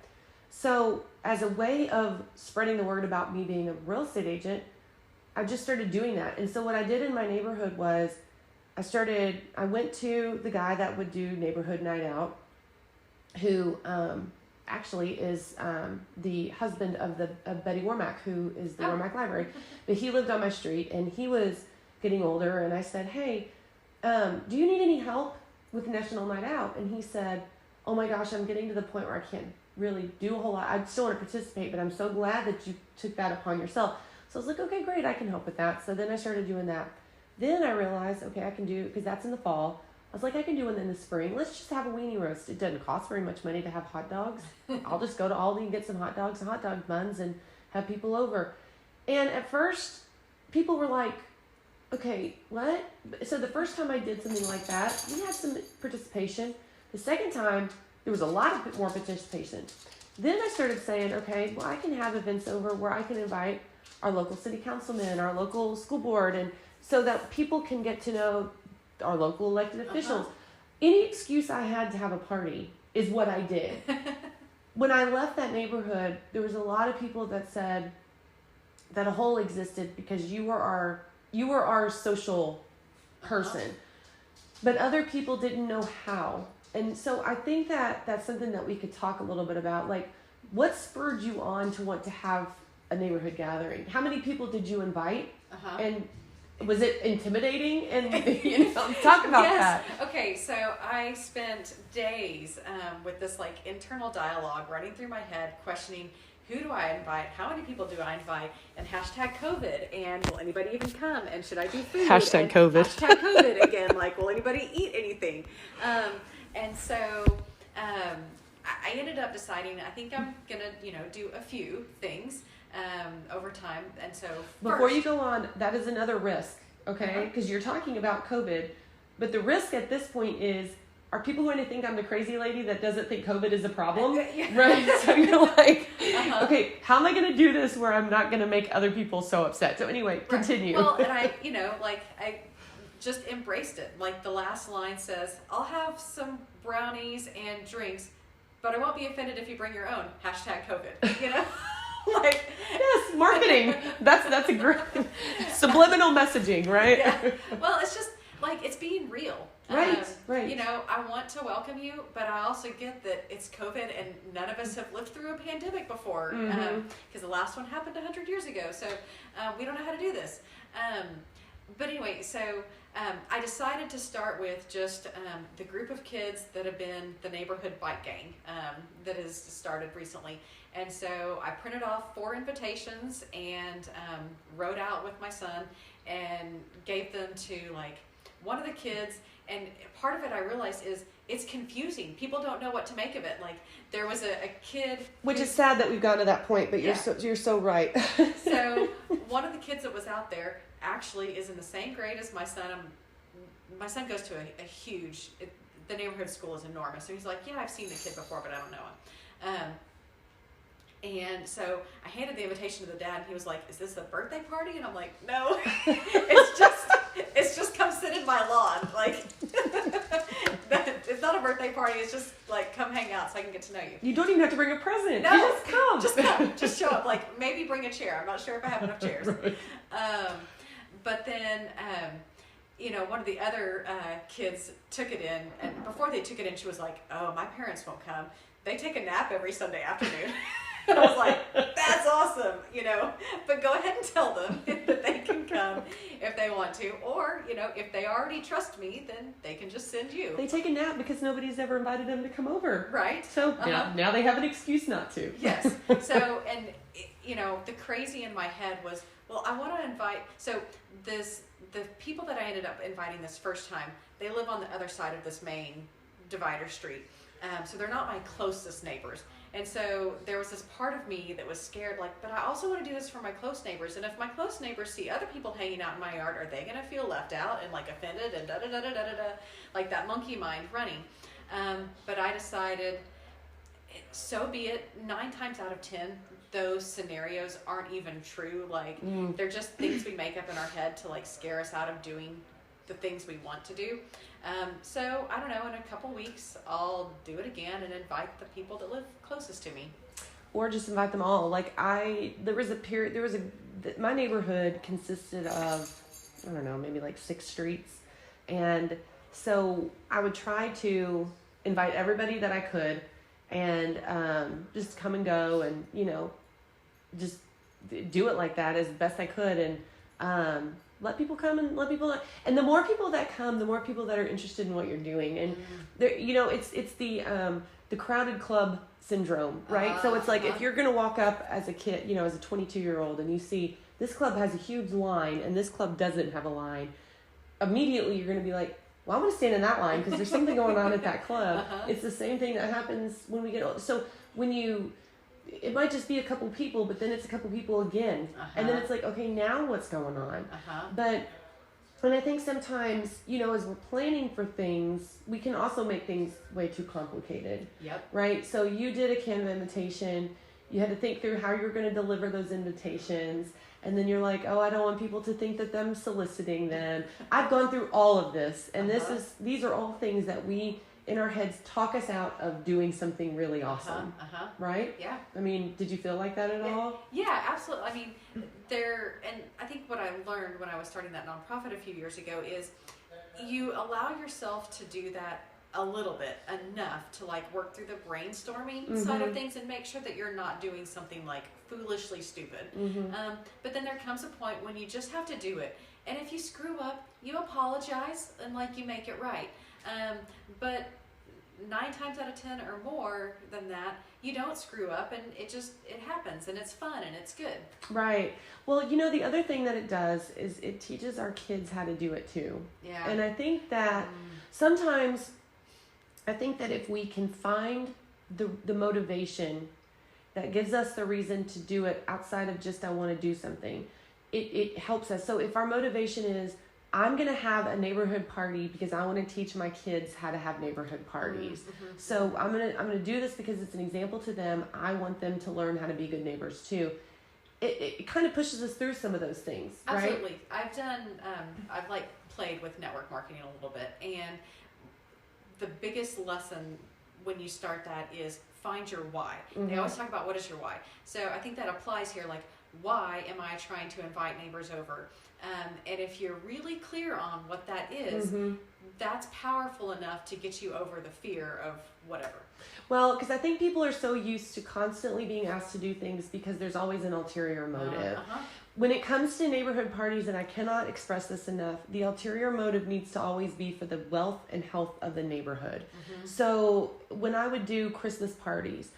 So as a way of spreading the word about me being a real estate agent, I just started doing that. And so what I did in my neighborhood was I went to the guy that would do neighborhood night out, who actually is the husband of Betty Warmack, who is the Warmack Library. But he lived on my street, and he was getting older, and I said, hey, do you need any help with National Night Out? And he said, oh my gosh, I'm getting to the point where I can't really do a whole lot. I still want to participate, but I'm so glad that you took that upon yourself. So I was like, okay, great, I can help with that. So then I started doing that. Then I realized, okay, I can do, because that's in the fall. I was like, I can do one in the spring. Let's just have a weenie roast. It doesn't cost very much money to have hot dogs. I'll just go to Aldi and get some hot dogs and hot dog buns and have people over. And at first, people were like, okay, what? So the first time I did something like that, we had some participation. The second time, there was a lot of more participation. Then I started saying, okay, well, I can have events over where I can invite our local city councilmen, our local school board, and so that people can get to know our local elected officials. Any excuse I had to have a party is what I did. When I left that neighborhood, there was a lot of people that said that a hole existed because you were our social person. But other people didn't know how. And so I think that that's something that we could talk a little bit about. Like, what spurred you on to want to have a neighborhood gathering? How many people did you invite? And was it intimidating? And talk about that. Okay, so I spent days with this like internal dialogue running through my head, questioning who do I invite, how many people do I invite, and hashtag COVID, and will anybody even come, and should I do food? Hashtag COVID. Hashtag COVID again, like will anybody eat anything? And so I ended up deciding I think I'm gonna do a few things over time. And so before you go on, that is another risk, okay? Because you're talking about COVID, but the risk at this point is, are people going to think I'm the crazy lady that doesn't think COVID is a problem? Right? So you're like, okay, how am I going to do this where I'm not going to make other people so upset? So anyway, continue. Well, and I just embraced it. Like the last line says, I'll have some brownies and drinks, but I won't be offended if you bring your own. Hashtag COVID, Like, yes, marketing. That's a great subliminal messaging, right? Yeah. Well, it's just like it's being real. Right. I want to welcome you, but I also get that it's COVID and none of us have lived through a pandemic before because the last one happened 100 years ago. So we don't know how to do this. But anyway, so I decided to start with just the group of kids that have been the neighborhood bike gang that has started recently. And so I printed off 4 invitations and wrote out with my son and gave them to like one of the kids. And part of it I realized is it's confusing. People don't know what to make of it. Like there was a kid, which is sad that we've gotten to that point. But you're so right. So one of the kids that was out there actually is in the same grade as my son. My son goes to a huge. The neighborhood school is enormous. So he's like, yeah, I've seen the kid before, but I don't know him. And so I handed the invitation to the dad, and he was like, "Is this a birthday party?" And I'm like, "No, it's just come sit in my lawn. Like, it's not a birthday party. It's just like come hang out so I can get to know you. You don't even have to bring a present. No, you just come. Just show up. Like maybe bring a chair. I'm not sure if I have enough chairs. Right. But then, one of the other kids took it in, and before they took it in, she was like, "Oh, my parents won't come. They take a nap every Sunday afternoon." And I was like, that's awesome, but go ahead and tell them that they can come if they want to, or, if they already trust me, then they can just send you. They take a nap because nobody's ever invited them to come over. Right. So now they have an excuse not to. Yes. So, and, the crazy in my head was, well, I want to invite, the people that I ended up inviting this first time, they live on the other side of this main divider street. So they're not my closest neighbors. And so there was this part of me that was scared, like, but I also want to do this for my close neighbors. And if my close neighbors see other people hanging out in my yard, are they going to feel left out and like offended and da-da-da-da-da-da, like that monkey mind running? But I decided, so be it. 9 times out of 10, those scenarios aren't even true. Like they're just things we make up in our head to like scare us out of doing the things we want to do. So I don't know, in a couple weeks I'll do it again and invite the people that live closest to me, or just invite them all. Like my neighborhood consisted of, I don't know, maybe like 6 streets, and so I would try to invite everybody that I could, and just come and go, and just do it like that as best I could, and let people come and the more people that come, the more people that are interested in what you're doing. And there, it's the crowded club syndrome, right? So it's like if you're going to walk up as a kid, as a 22-year-old, and you see this club has a huge line and this club doesn't have a line, immediately you're going to be like, well, I'm going to stand in that line because there's something going on at that club. Uh-huh. It's the same thing that happens when we get old. So it might just be a couple people, but then it's a couple people again. And then it's like, okay, now what's going on? And I think sometimes, as we're planning for things, we can also make things way too complicated. Yep. Right? So you did a Canva invitation. You had to think through how you're going to deliver those invitations. And then you're like, oh, I don't want people to think that I'm soliciting them. I've gone through all of this. And these are all things that we, in our heads, talk us out of doing something really awesome. Right? Yeah. I mean, did you feel like that at all? Yeah, absolutely. I mean, and I think what I learned when I was starting that nonprofit a few years ago is you allow yourself to do that a little bit, enough to like work through the brainstorming side of things and make sure that you're not doing something like foolishly stupid. But then there comes a point when you just have to do it. And if you screw up, you apologize and like you make it right. But 9 times out of 10 or more than that, you don't screw up, and it happens, and it's fun, and it's good. Right. Well, the other thing that it does is it teaches our kids how to do it too. Yeah. And I think that sometimes, if we can find the motivation that gives us the reason to do it outside of just I want to do something, it helps us. So if our motivation is, I'm going to have a neighborhood party because I want to teach my kids how to have neighborhood parties. So I'm going to do this because it's an example to them. I want them to learn how to be good neighbors too. It kind of pushes us through some of those things, Absolutely. right? I've done, I've played with network marketing a little bit, and the biggest lesson when you start that is find your why. They always talk about what is your why. So I think that applies here, like, why am I trying to invite neighbors over? And if you're really clear on what that is, that's powerful enough to get you over the fear of whatever. Well, because I think people are so used to constantly being asked to do things because there's always an ulterior motive. When it comes to neighborhood parties, and I cannot express this enough, the ulterior motive needs to always be for the wealth and health of the neighborhood. So when I would do Christmas parties,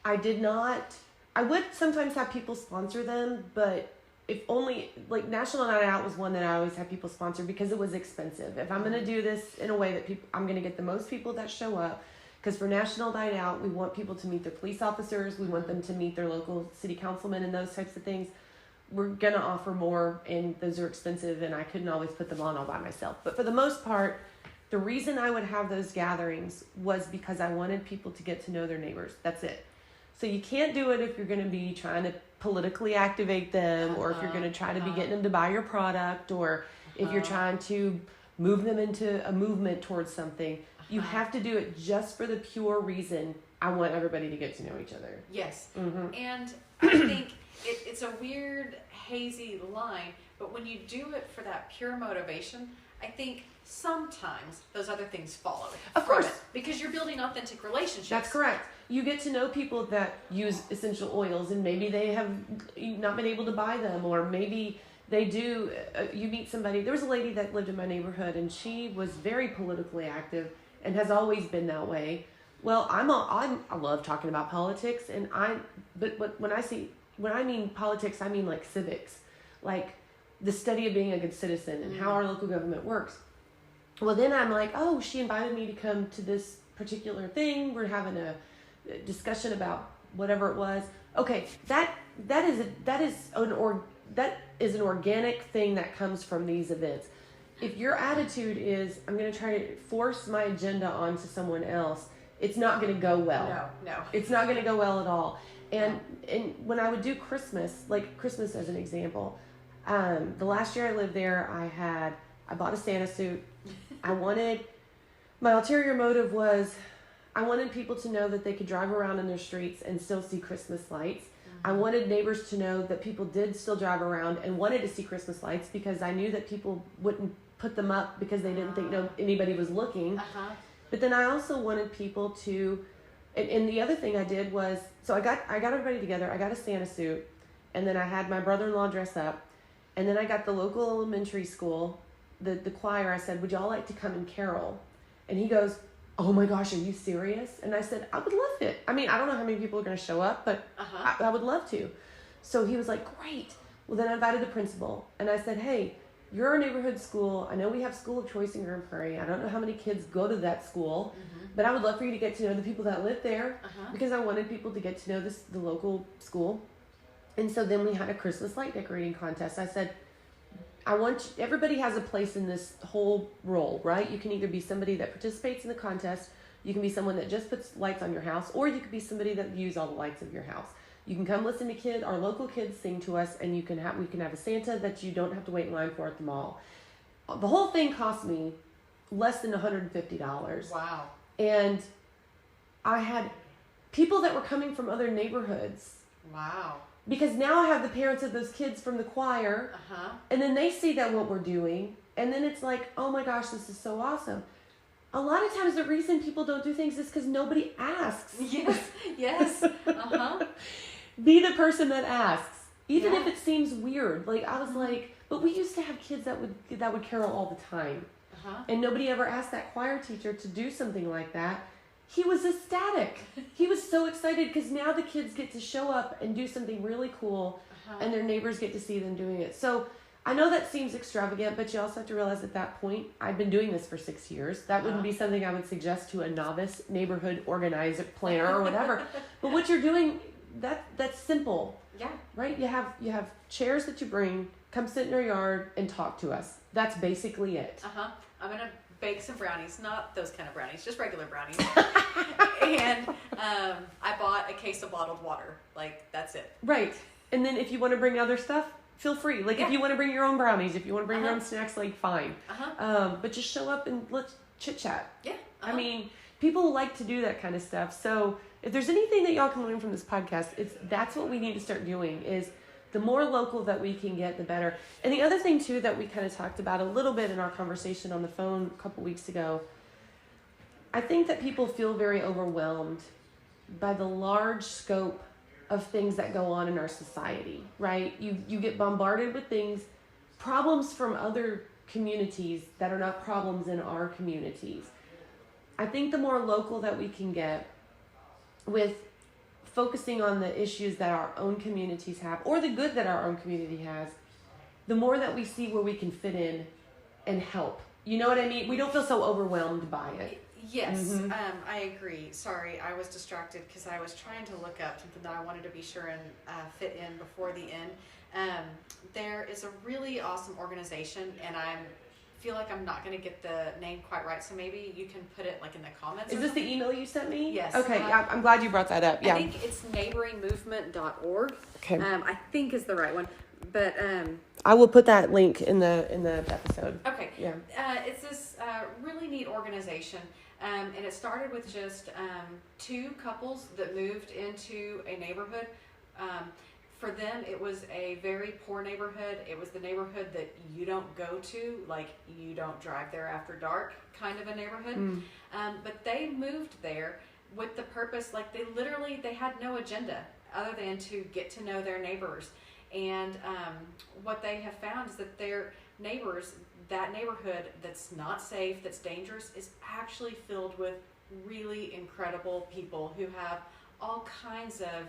I would sometimes have people sponsor them, but if only, like, National Night Out was one that I always had people sponsor because it was expensive. If I'm going to do this in a way that I'm going to get the most people that show up, because for National Night Out, we want people to meet their police officers, we want them to meet their local city councilmen and those types of things. We're going to offer more, and those are expensive, and I couldn't always put them on all by myself. But for the most part, the reason I would have those gatherings was because I wanted people to get to know their neighbors. That's it. So you can't do it if you're going to be trying to politically activate them, or if you're going to try to be getting them to buy your product, or if you're trying to move them into a movement towards something. You have to do it just for the pure reason I want everybody to get to know each other. Yes. And I think it's a weird, hazy line, but when you do it for that pure motivation, I think sometimes those other things follow. Of course. Because you're building authentic relationships. That's correct. You get to know people that use essential oils, and maybe they have not been able to buy them, or maybe they do. You meet somebody. There was a lady that lived in my neighborhood, and she was very politically active and has always been that way. Well, I love talking about politics, but when I mean politics, I mean like civics, like the study of being a good citizen and how our local government works. Well, then I'm like, oh, she invited me to come to this particular thing. We're having a discussion about whatever it was. Okay, that is an organic thing that comes from these events. If your attitude is, I'm going to try to force my agenda onto someone else, it's not going to go well. No. It's not going to go well at all. And when I would do Christmas, like Christmas as an example, the last year I lived there, I bought a Santa suit. My ulterior motive was, I wanted people to know that they could drive around in their streets and still see Christmas lights. I wanted neighbors to know that people did still drive around and wanted to see Christmas lights, because I knew that people wouldn't put them up because they didn't think anybody was looking. But then I also wanted people to, and the other thing I did was, so I got everybody together. I got a Santa suit, and then I had my brother-in-law dress up, and then I got the local elementary school, the choir. I said, would y'all like to come and carol? And he goes, oh my gosh, are you serious? And I said, I would love it. I mean, I don't know how many people are going to show up, but I would love to. So he was like, great. Well, then I invited the principal, and I said, hey, you're our neighborhood school. I know we have school of choice in Grand Prairie. I don't know how many kids go to that school, but I would love for you to get to know the people that live there because I wanted people to get to know the local school. And so then we had a Christmas light decorating contest. I said, everybody has a place in this whole role, right? You can either be somebody that participates in the contest, you can be someone that just puts lights on your house, or you could be somebody that views all the lights of your house. You can come listen to our local kids sing to us, and we can have a Santa that you don't have to wait in line for at the mall. The whole thing cost me less than $150. Wow. And I had people that were coming from other neighborhoods. Wow. Because now I have the parents of those kids from the choir, and then they see that what we're doing, and then it's like, oh my gosh, this is so awesome. A lot of times the reason people don't do things is because nobody asks. Yes. Be the person that asks, even if it seems weird. Like I was like, but we used to have kids that would carol all the time, and nobody ever asked that choir teacher to do something like that. He was ecstatic. He was so excited because now the kids get to show up and do something really cool, and their neighbors get to see them doing it. So I know that seems extravagant, but you also have to realize at that point, I've been doing this for 6 years. That wouldn't be something I would suggest to a novice neighborhood organizer, planner, or whatever. But what you're doing, that's simple. Yeah. Right? You have chairs that you bring, come sit in our yard and talk to us. That's basically it. I'm going to bake some brownies, not those kind of brownies, just regular brownies. And I bought a case of bottled water. Like, that's it. Right. And then if you want to bring other stuff, feel free. Like, if you want to bring your own brownies, if you want to bring your own snacks, like, fine. But just show up and let's chit-chat. Yeah. I mean, people like to do that kind of stuff. So if there's anything that y'all can learn from this podcast, that's what we need to start doing is the more local that we can get, the better. And the other thing, too, that we kind of talked about a little bit in our conversation on the phone a couple weeks ago, I think that people feel very overwhelmed by the large scope of things that go on in our society, right? You get bombarded with problems from other communities that are not problems in our communities. I think the more local that we can get with focusing on the issues that our own communities have, or the good that our own community has, the more that we see where we can fit in and help. You know what I mean? We don't feel so overwhelmed by it. Yes, I agree. Sorry, I was distracted because I was trying to look up something that I wanted to be sure and fit in before the end. There is a really awesome organization, and I feel like I'm not going to get the name quite right, so maybe you can put it like in the comments. Is this the email you sent me? Yes. Okay, I'm glad you brought that up. Yeah. I think it's neighboringmovement.org. Okay. I think is the right one, but I will put that link in the episode. Okay. Yeah. It's this really neat organization, and it started with just 2 couples that moved into a neighborhood. For them, it was a very poor neighborhood. It was the neighborhood that you don't go to, like you don't drive there after dark kind of a neighborhood. But they moved there with the purpose, like they had no agenda other than to get to know their neighbors. And what they have found is that their neighbors, that neighborhood that's not safe, that's dangerous, is actually filled with really incredible people who have all kinds of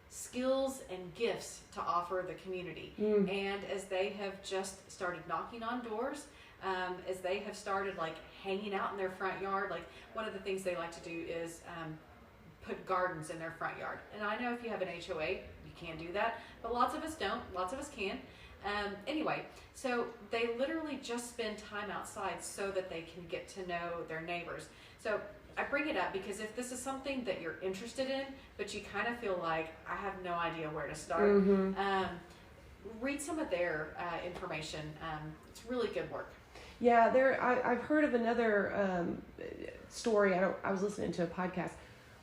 skills and gifts to offer the community. And as they have just started knocking on doors, as they have started like hanging out in their front yard, like one of the things they like to do is put gardens in their front yard. And I know if you have an HOA, you can do that, but lots of us don't. Lots of us can. Anyway, so they literally just spend time outside so that they can get to know their neighbors. So I bring it up because if this is something that you're interested in, but you kind of feel like, I have no idea where to start, read some of their information. It's really good work. Yeah, I've heard of another story. I was listening to a podcast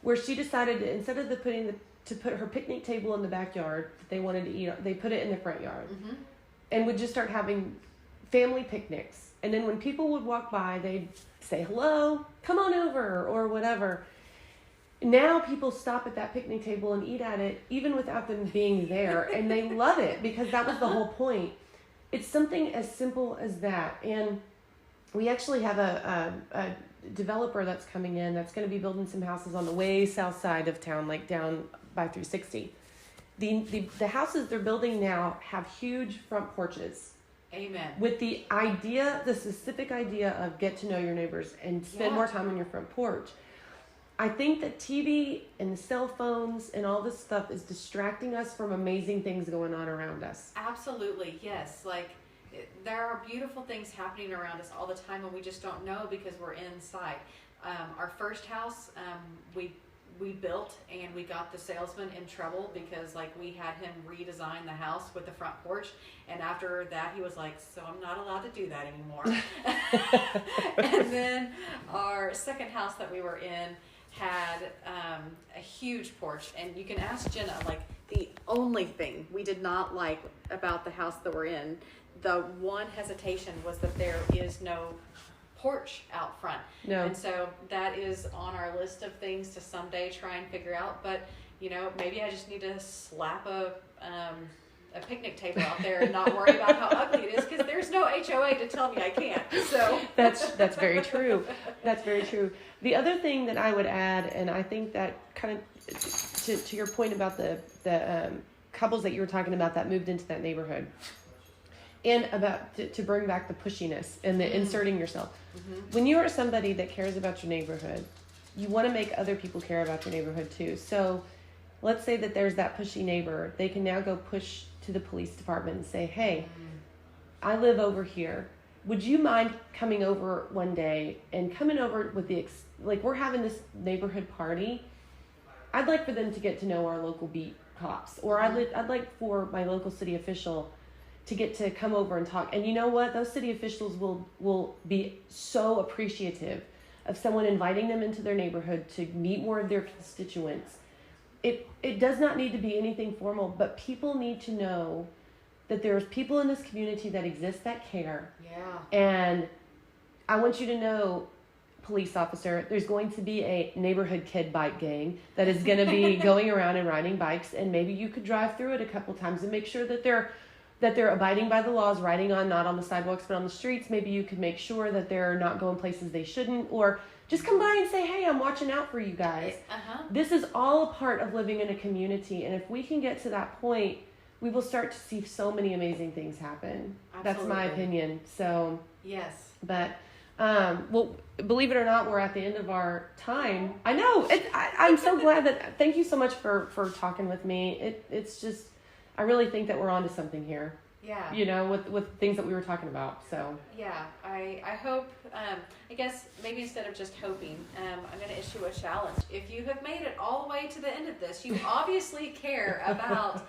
where she decided to, instead of to put her picnic table in the backyard that they wanted to eat, they put it in the front yard, and would just start having family picnics. And then when people would walk by, they'd say hello, come on over, or whatever. Now people stop at that picnic table and eat at it, even without them being there, and they love it because that was the whole point. It's something as simple as that. And we actually have a developer that's coming in that's going to be building some houses on the way south side of town, like down by 360. The houses they're building now have huge front porches, Amen. With the idea, the specific idea of get to know your neighbors and spend more time on your front porch. I think that TV and the cell phones and all this stuff is distracting us from amazing things going on around us. Absolutely, yes. Like, there are beautiful things happening around us all the time, and we just don't know because we're inside. Our first house, we built, and we got the salesman in trouble because, like, we had him redesign the house with the front porch, and after that he was like, so I'm not allowed to do that anymore. And then our second house that we were in had a huge porch, and you can ask Jenna, like, the only thing we did not like about the house that we're in, the one hesitation was that there is no porch out front. No. And so that is on our list of things to someday try and figure out. But, you know, maybe I just need to slap a picnic table out there and not worry about how ugly it is, because there's no HOA to tell me I can't. So that's very true. That's very true. The other thing that I would add, and I think that kind of to your point about the couples that you were talking about that moved into that neighborhood, and about to bring back the pushiness and the inserting yourself. When you are somebody that cares about your neighborhood, you want to make other people care about your neighborhood too. So let's say that there's that pushy neighbor. They can now go push to the police department and say, hey, I live over here. Would you mind coming over one day and coming over with like, we're having this neighborhood party. I'd like for them to get to know our local beat cops, or I'd like for my local city official to get to come over and talk. And you know what? Those city officials will be so appreciative of someone inviting them into their neighborhood to meet more of their constituents. It does not need to be anything formal, but people need to know that there's people in this community that exist that care. Yeah. And I want you to know, police officer, there's going to be a neighborhood kid bike gang that is going to be going around and riding bikes, and maybe you could drive through it a couple times and make sure that they're abiding by the laws, riding on, not on the sidewalks, but on the streets. Maybe you could make sure that they're not going places they shouldn't, or just come by and say, hey, I'm watching out for you guys. This is all a part of living in a community. And if we can get to that point, we will start to see so many amazing things happen. Absolutely. That's my opinion. So, yes. But, well, believe it or not, we're at the end of our time. I know. I'm so glad that, thank you so much for talking with me. It's just, I really think that we're onto something here. Yeah. You know, with things that we were talking about. So. Yeah, I hope, I guess maybe instead of just hoping, I'm going to issue a challenge. If you have made it all the way to the end of this, you obviously care about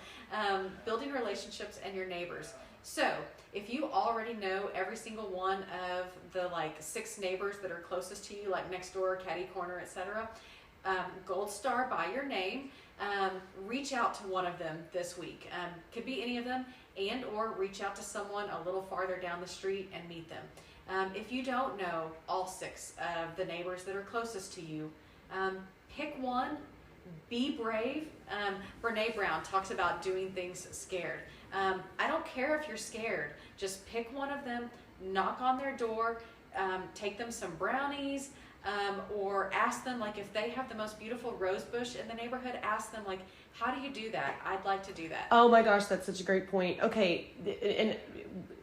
building relationships and your neighbors. So if you already know every single one of the 6 neighbors that are closest to you, like next door, catty corner, etc., gold star by your name. Reach out to one of them this week. Could be any of them, and or reach out to someone a little farther down the street and meet them. If you don't know all 6 of the neighbors that are closest to you, pick one, be brave. Brene Brown talks about doing things scared. I don't care if you're scared. Just pick one of them, knock on their door, take them some brownies, or ask them, if they have the most beautiful rose bush in the neighborhood, ask them, how do you do that? I'd like to do that. Oh my gosh, that's such a great point. Okay, and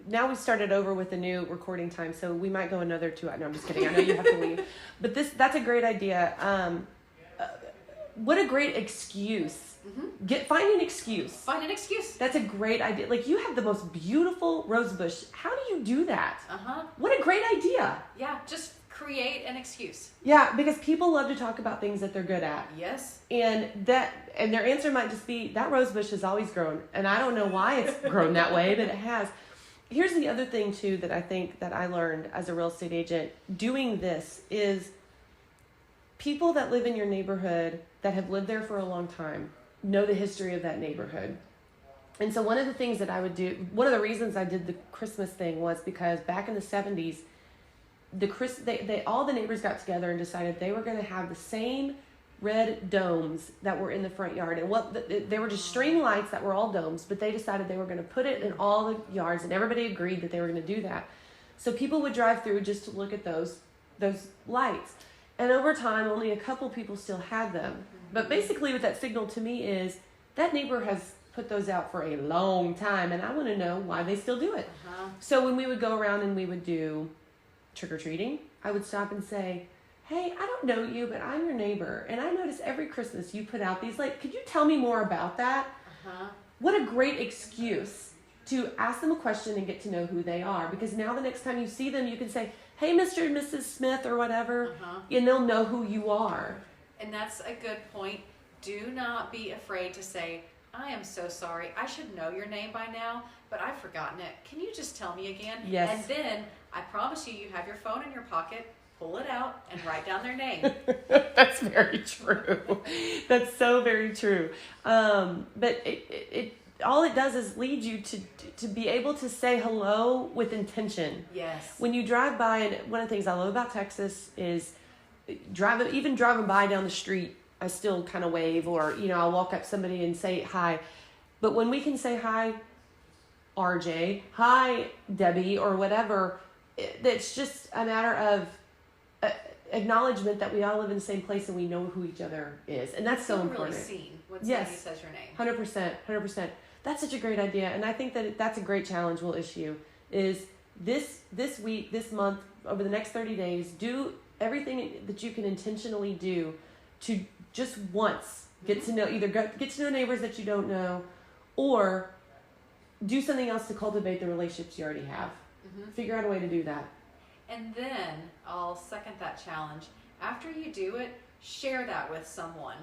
now we started over with a new recording time, so we might go another 2 hours. No, I'm just kidding. I know you have to leave. But that's a great idea. What a great excuse. Find an excuse. Find an excuse. That's a great idea. You have the most beautiful rose bush. How do you do that? What a great idea. Yeah, just create an excuse. Yeah, because people love to talk about things that they're good at. Yes. And their answer might just be, that rose bush has always grown. And I don't know why it's grown that way, but it has. Here's the other thing too that I think that I learned as a real estate agent doing this is people that live in your neighborhood that have lived there for a long time know the history of that neighborhood. And so one of the things that I would do, one of the reasons I did the Christmas thing was because back in the 70s, all the neighbors got together and decided they were going to have the same red domes that were in the front yard. And they were just string lights that were all domes, but they decided they were going to put it in all the yards, and everybody agreed that they were going to do that. So people would drive through just to look at those lights. And over time, only a couple people still had them. But basically what that signaled to me is that neighbor has put those out for a long time, and I want to know why they still do it. So when we would go around and we would do trick-or-treating, I would stop and say, hey, I don't know you, but I'm your neighbor, and I notice every Christmas you put out these, like, could you tell me more about that? What a great excuse to ask them a question and get to know who they are, because now the next time you see them, you can say, hey, Mr. and Mrs. Smith or whatever, and they'll know who you are. And that's a good point. Do not be afraid to say, I am so sorry. I should know your name by now, but I've forgotten it. Can you just tell me again? Yes. And then I promise you, you have your phone in your pocket, pull it out, and write down their name. That's very true. That's so very true. But it all it does is lead you to be able to say hello with intention. Yes. When you drive by, and one of the things I love about Texas is driving by down the street, I still kind of wave, or, I'll walk up to somebody and say hi. But when we can say hi, RJ, hi, Debbie, or whatever, it's just a matter of acknowledgement that we all live in the same place and we know who each other is. And that's so important. Really seen when somebody says your name. 100%. That's such a great idea. And I think that that's a great challenge we'll issue is this week, this month, over the next 30 days, do everything that you can intentionally do to just once get to know, either get to know neighbors that you don't know, or do something else to cultivate the relationships you already have. Figure out a way to do that. And then I'll second that challenge. After you do it, share that with someone.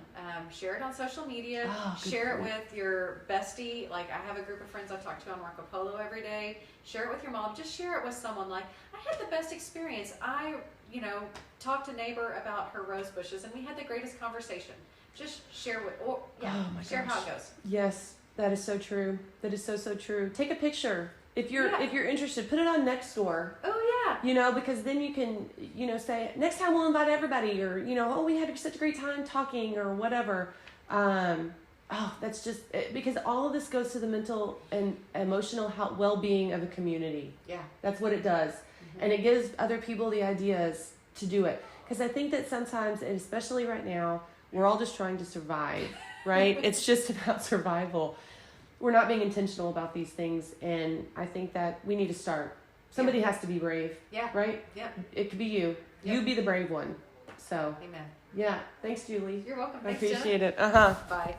Share it on social media. Share it with your bestie. Like, I have a group of friends I talk to on Marco Polo every day. Share it with your mom. Just share it with someone. Like, I had the best experience. I, talked to neighbor about her rose bushes, and we had the greatest conversation. Just share share how it goes. Yes, that is so true. That is so true. Take a picture. If you're interested, put it on Nextdoor. Oh yeah. Because then you can, say, next time we'll invite everybody, or, we had such a great time talking, or whatever. That's just, because all of this goes to the mental and emotional well-being of a community. Yeah. That's what it does. And it gives other people the ideas to do it. Because I think that sometimes, and especially right now, we're all just trying to survive, right? It's just about survival. We're not being intentional about these things, and I think that we need to start. Somebody has to be brave. Yeah. Right? Yeah. It could be you. Yep. You be the brave one. So. Amen. Yeah. Thanks, Julie. You're welcome. I Thanks, appreciate Jenna. it. Bye.